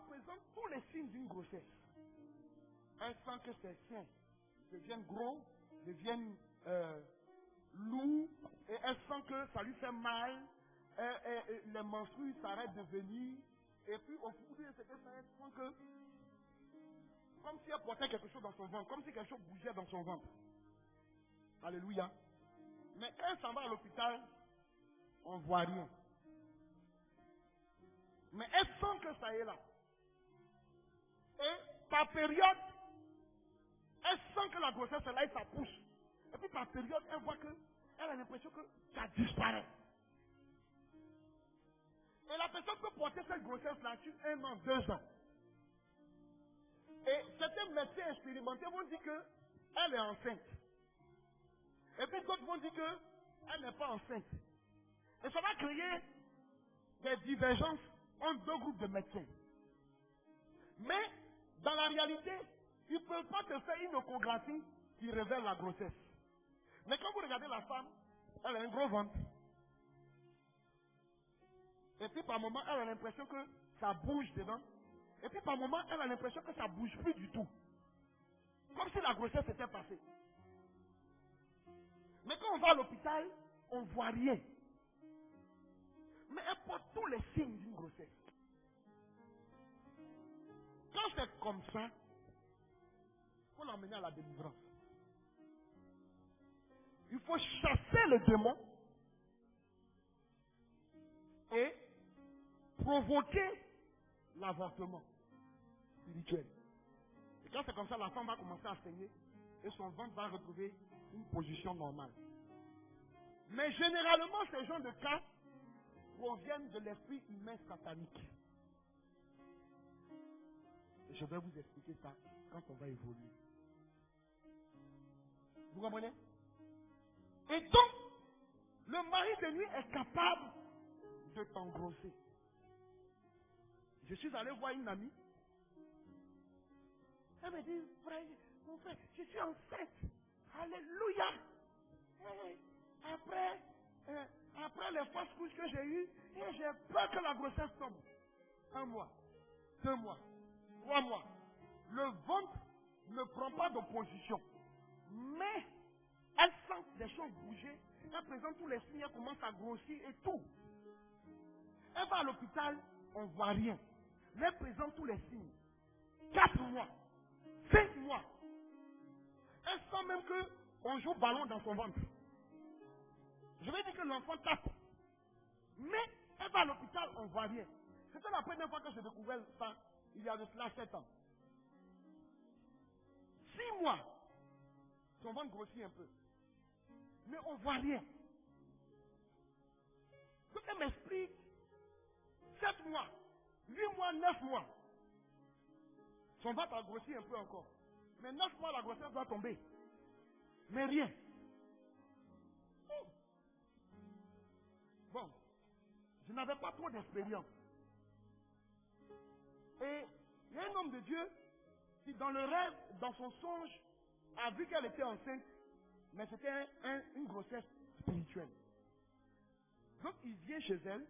Speaker 1: présente tous les signes d'une grossesse. Elle sent que ses seins deviennent gros, deviennent lourds, et elle sent que ça lui fait mal, et les menstrues s'arrêtent de venir, et puis au bout de ce que ça, elle sent que, comme si elle portait quelque chose dans son ventre, comme si quelque chose bougeait dans son ventre. Alléluia. Mais quand elle s'en va à l'hôpital, on ne voit rien. Mais elle sent que ça est là. Et par période, elle sent que la grossesse est là et ça pousse. Et puis par période, elle voit que, elle a l'impression que ça disparaît. Et la personne peut porter cette grossesse-là sur 1 an, 2 ans. Et certains médecins expérimentés vont dire qu'elle est enceinte. Et puis d'autres vont dire qu'elle n'est pas enceinte. Et ça va créer des divergences entre 2 groupes de médecins. Mais, dans la réalité, ils ne peuvent pas te faire une échographie qui révèle la grossesse. Mais quand vous regardez la femme, elle a un gros ventre. Et puis par moment, elle a l'impression que ça bouge dedans. Et puis par moment, elle a l'impression que ça ne bouge plus du tout. Comme si la grossesse était passée. Mais quand on va à l'hôpital, on ne voit rien. Mais elle porte tous les signes d'une grossesse. Quand c'est comme ça, il faut l'emmener à la délivrance. Il faut chasser le démon et provoquer l'avortement spirituel. Et quand c'est comme ça, la femme va commencer à saigner et son ventre va retrouver une position normale. Mais généralement, ces genres de cas proviennent de l'esprit humain satanique. Et je vais vous expliquer ça quand on va évoluer. Vous comprenez? Et donc, le mari de nuit est capable de t'engrosser. Je suis allé voir une amie. Elle me dit, frère, mon frère, je suis enceinte. Alléluia. Et après les fausses couches que j'ai eues, et j'ai peur que la grossesse tombe. 1 mois, 2 mois, 3 mois. Le ventre ne prend pas de position. Mais elle sent des choses bouger. Elle présente tous les signes, elle commence à grossir et tout. Elle va à l'hôpital, on ne voit rien. Mais elle présente tous les signes. 4 mois, 5 mois. Elle sent même qu'on joue ballon dans son ventre. Je vais dire que l'enfant tape. Mais elle va à l'hôpital, on ne voit rien. C'était la première fois que j'ai découvert ça, il y a de cela 7 ans. 6 mois, son ventre grossit un peu. Mais on ne voit rien. Donc elle m'explique 7 mois, 8 mois, 9 mois. Son ventre a grossi un peu encore. Mais 9 mois, la grossesse va tomber. Mais rien. Bon, je n'avais pas trop d'expérience. Et il y a un homme de Dieu qui, dans le rêve, dans son songe, a vu qu'elle était enceinte, mais c'était une grossesse spirituelle. Donc il vient chez elle.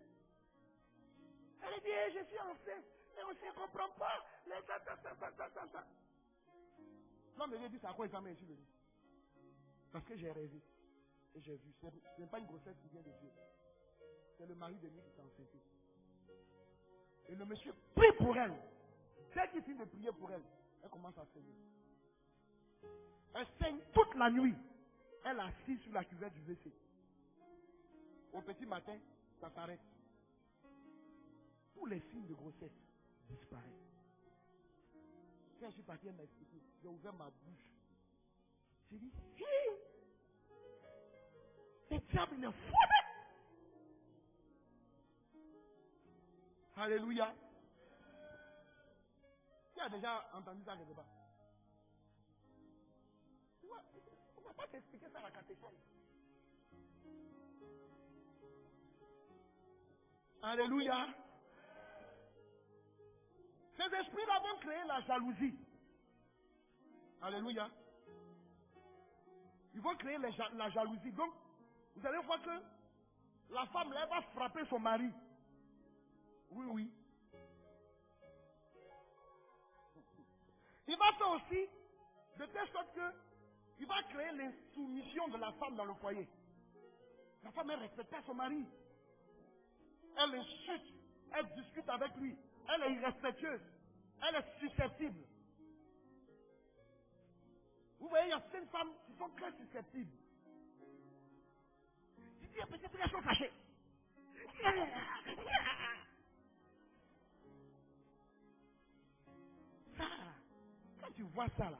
Speaker 1: Elle dit, je suis enceinte, et on ne comprend pas. Ça. L'homme de Dieu dit, c'est à quoi il s'en met ici, parce que j'ai rêvé. Et j'ai vu. Ce n'est pas une grossesse qui vient de Dieu. C'est le mari de nuit qui s'est enceinté. Et le monsieur prie pour elle. Dès qu'il finit de prier pour elle, elle commence à saigner. Elle saigne toute la nuit. Elle est assise sur la cuvette du WC. Au petit matin, ça s'arrête. Tous les signes de grossesse disparaissent. Quand je suis parti, elle m'a expliqué. J'ai ouvert ma bouche. J'ai dit, le diable il est fou. Alléluia. Qui a déjà entendu ça quelque part? On ne va pas t'expliquer ça à la catéchèse. Alléluia. Ces esprits-là vont créer la jalousie. Alléluia. Ils vont créer la jalousie. Donc, vous allez voir que la femme là va frapper son mari. Oui, oui. Il va faire aussi de telle sorte que il va créer l'insoumission de la femme dans le foyer. La femme, elle ne respecte pas son mari. Elle insulte. Elle discute avec lui. Elle est irrespectueuse. Elle est susceptible. Vous voyez, il y a certaines femmes qui sont très susceptibles. Tu dis, peut-être qu'elles sont fâchées. Ça, quand tu vois ça là,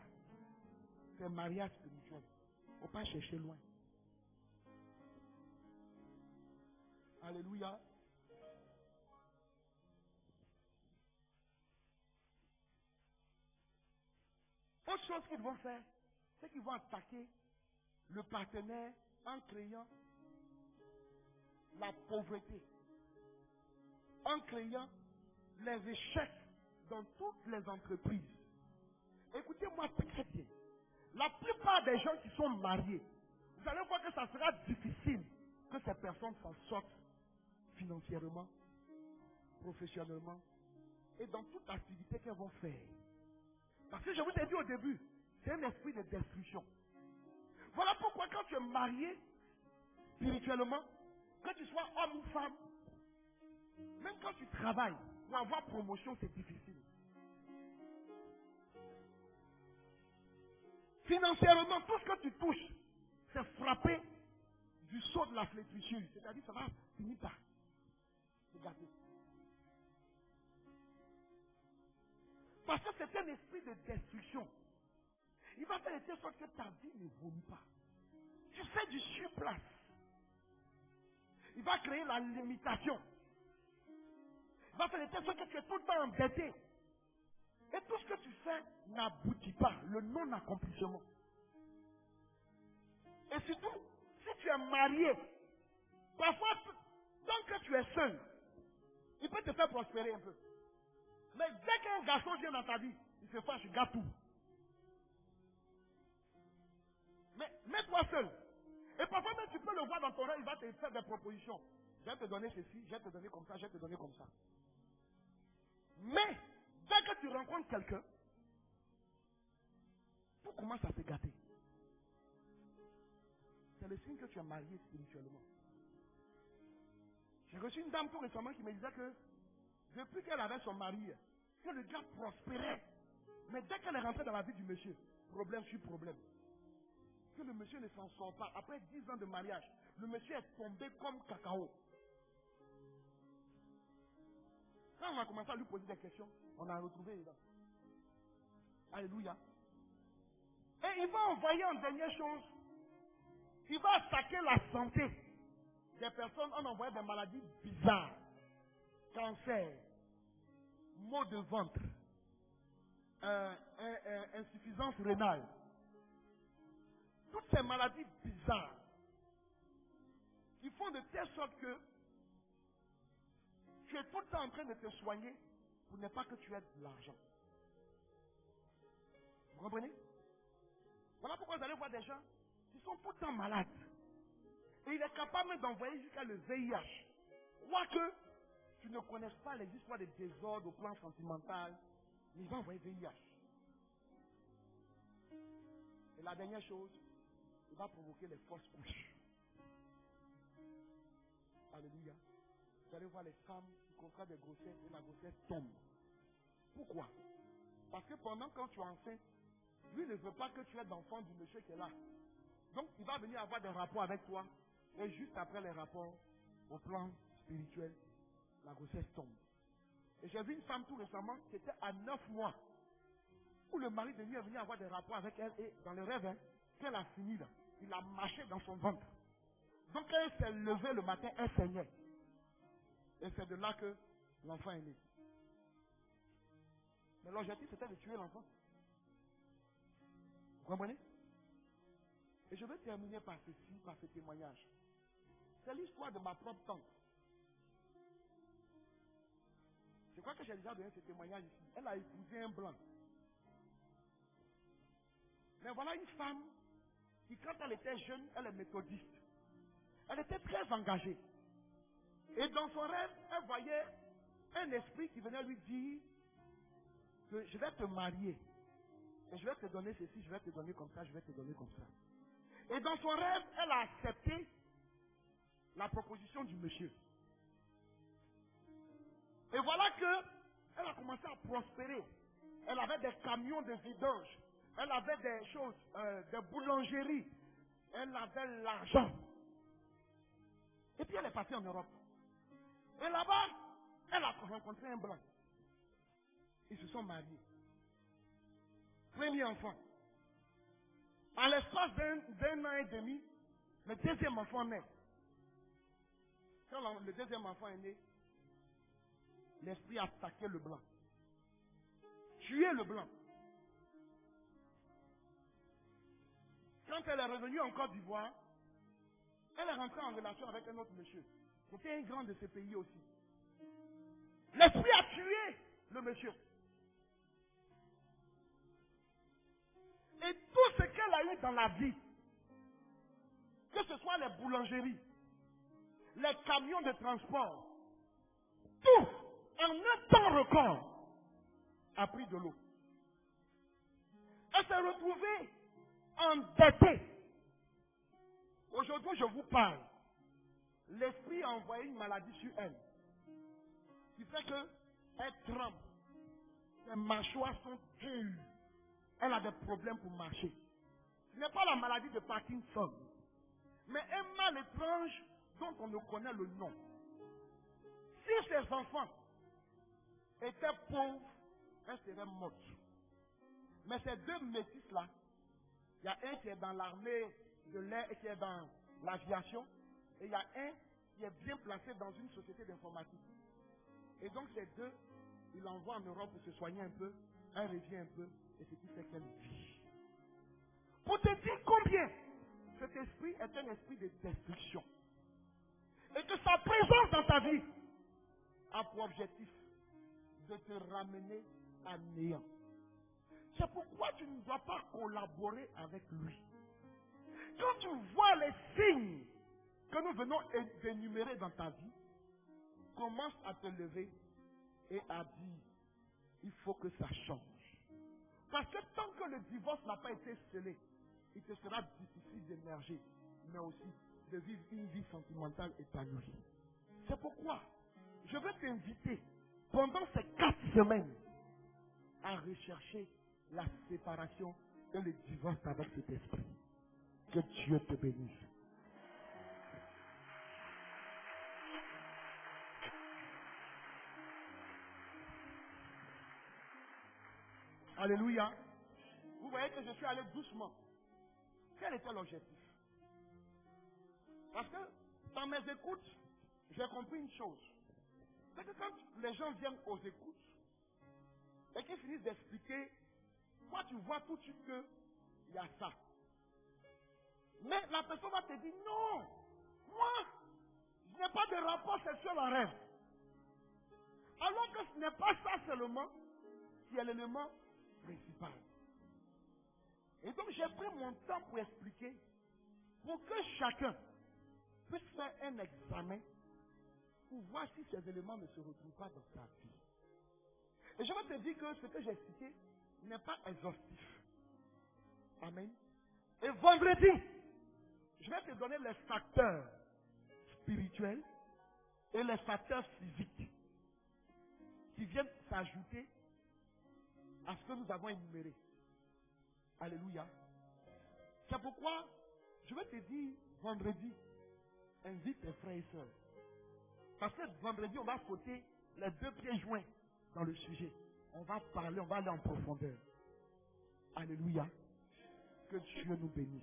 Speaker 1: c'est un mariage spirituel. Il ne faut pas chercher loin. Alléluia. Autre chose qu'ils vont faire, c'est qu'ils vont attaquer le partenaire en créant la pauvreté, en créant les échecs dans toutes les entreprises. Écoutez-moi très bien. La plupart des gens qui sont mariés, vous allez voir que ça sera difficile que ces personnes s'en sortent financièrement, professionnellement et dans toute activité qu'elles vont faire. Parce que je vous ai dit au début, c'est un esprit de destruction. Voilà pourquoi quand tu es marié, spirituellement, que tu sois homme ou femme, même quand tu travailles, pour avoir promotion, c'est difficile. Financièrement, tout ce que tu touches, c'est frappé du sceau de la flétrissure. C'est-à-dire, ça va finir par te gâter. Parce que c'est un esprit de destruction. Il va faire de telle sorte que ta vie ne vomit pas. Tu fais du surplace. Il va créer la limitation. Il va faire de telle sorte que tu es tout le temps endetté. Et tout ce que tu fais n'aboutit pas. Le non-accomplissement. Et surtout, si tu es marié, parfois, tant que tu es seul, il peut te faire prospérer un peu. Mais dès qu'un garçon vient dans ta vie, il se fâche, il gâte tout. Mais mets-toi seul. Et parfois même tu peux le voir dans ton rêve, il va te faire des propositions. Je vais te donner ceci, je vais te donner comme ça, je vais te donner comme ça. Mais, dès que tu rencontres quelqu'un, tout commence à se gâter. C'est le signe que tu es marié spirituellement. J'ai reçu une dame tout récemment qui me disait que depuis qu'elle avait son mari, que le gars prospérait. Mais dès qu'elle est rentrée dans la vie du monsieur, problème sur problème. Que le monsieur ne s'en sort pas. Après 10 ans de mariage, le monsieur est tombé comme cacao. Quand on a commencé à lui poser des questions, on a retrouvé là. Alléluia. Et il va envoyer en dernière chose, il va attaquer la santé des personnes en envoyant des maladies bizarres. Cancer, maux de ventre, insuffisance rénale. Toutes ces maladies bizarres qui font de telle sorte que tu es tout le temps en train de te soigner pour ne pas que tu aies de l'argent. Vous comprenez? Voilà pourquoi vous allez voir des gens qui sont tout le temps malades. Et il est capable d'envoyer jusqu'à le VIH. Quoique tu ne connaisses pas les histoires de désordre au plan sentimental, mais il va envoyer VIH. Et la dernière chose, il va provoquer les fausses couches. Alléluia. Vous allez voir les femmes qui contractent des grossesses et la grossesse tombe. Pourquoi? Parce que pendant quand tu es enceinte, lui ne veut pas que tu aies d'enfant du monsieur qui est là. Donc il va venir avoir des rapports avec toi. Et juste après les rapports, au plan spirituel, la grossesse tombe. Et j'ai vu une femme tout récemment qui était à 9 mois. Où le mari de lui est venu avoir des rapports avec elle. Et dans le rêve, qu'elle a fini là, il a marché dans son ventre. Donc quand elle s'est levée le matin, elle saignait. Et c'est de là que l'enfant est né. Mais l'objectif c'était de tuer l'enfant. Vous comprenez? Et je vais terminer par ceci, par ce témoignage. C'est l'histoire de ma propre tante. Je crois que j'ai déjà donné ce témoignage ici. Elle a épousé un blanc. Mais voilà une femme qui, quand elle était jeune, elle est méthodiste. Elle était très engagée. Et dans son rêve, elle voyait un esprit qui venait lui dire que je vais te marier. Et je vais te donner ceci, je vais te donner comme ça, je vais te donner comme ça. Et dans son rêve, elle a accepté la proposition du monsieur. Et voilà que elle a commencé à prospérer. Elle avait des camions de vidange. Elle avait des choses, des boulangeries. Elle avait l'argent. Et puis elle est partie en Europe. Et là-bas, elle a rencontré un blanc. Ils se sont mariés. Premier enfant. À l'espace d'un an et demi, le deuxième enfant naît. Quand le deuxième enfant est né, l'esprit a attaqué le blanc. Tué le blanc. Quand elle est revenue en Côte d'Ivoire, elle est rentrée en relation avec un autre monsieur. C'était un grand de ce pays aussi. L'esprit a tué le monsieur. Et tout ce qu'elle a eu dans la vie, que ce soit les boulangeries, les camions de transport, tout, en un temps record, a pris de l'eau. Elle s'est retrouvée endettée. Aujourd'hui, je vous parle. L'esprit a envoyé une maladie sur elle, qui fait qu'elle tremble. Ses mâchoires sont dures. Elle a des problèmes pour marcher. Ce n'est pas la maladie de Parkinson, mais un mal étrange dont on ne connaît le nom. Si ses enfants étaient pauvres, elle serait morte. Mais ces deux métis-là, il y a un qui est dans l'armée de l'air et qui est dans l'aviation, et il y a un qui est bien placé dans une société d'informatique. Et donc ces deux, il l'envoie en Europe pour se soigner un peu, elle revient un peu, et ce qui fait qu'elle vit. Pour te dire combien cet esprit est un esprit de destruction. Et que sa présence dans ta vie a pour objectif de te ramener à néant. C'est pourquoi tu ne dois pas collaborer avec lui. Quand tu vois les signes que nous venons d'énumérer dans ta vie, commence à te lever et à dire, il faut que ça change. Parce que tant que le divorce n'a pas été scellé, il te sera difficile d'émerger, mais aussi de vivre une vie sentimentale épanouie. C'est pourquoi je veux t'inviter pendant ces 4 semaines à rechercher la séparation et le divorce avec cet esprit. Que Dieu te bénisse. Alléluia. Vous voyez que je suis allé doucement. Quel était l'objectif? Parce que dans mes écoutes, j'ai compris une chose. C'est que quand les gens viennent aux écoutes et qu'ils finissent d'expliquer, toi tu vois tout de suite qu'il y a ça. Mais la personne va te dire, non, moi, je n'ai pas de rapport sexuel en rêve. Alors que ce n'est pas ça seulement qui est l'élément principal. Et donc j'ai pris mon temps pour expliquer, pour que chacun puisse faire un examen pour voir si ces éléments ne se retrouvent pas dans sa vie. Et je vais te dire que ce que j'ai expliqué n'est pas exhaustif. Amen. Et vendredi, je vais te donner les facteurs spirituels et les facteurs physiques qui viennent s'ajouter à ce que nous avons énuméré. Alléluia. C'est pourquoi je vais te dire vendredi, invite tes frères et sœurs. Parce que vendredi, on va sauter les 2 pieds joints dans le sujet. On va parler, on va aller en profondeur. Alléluia. Que Dieu nous bénisse.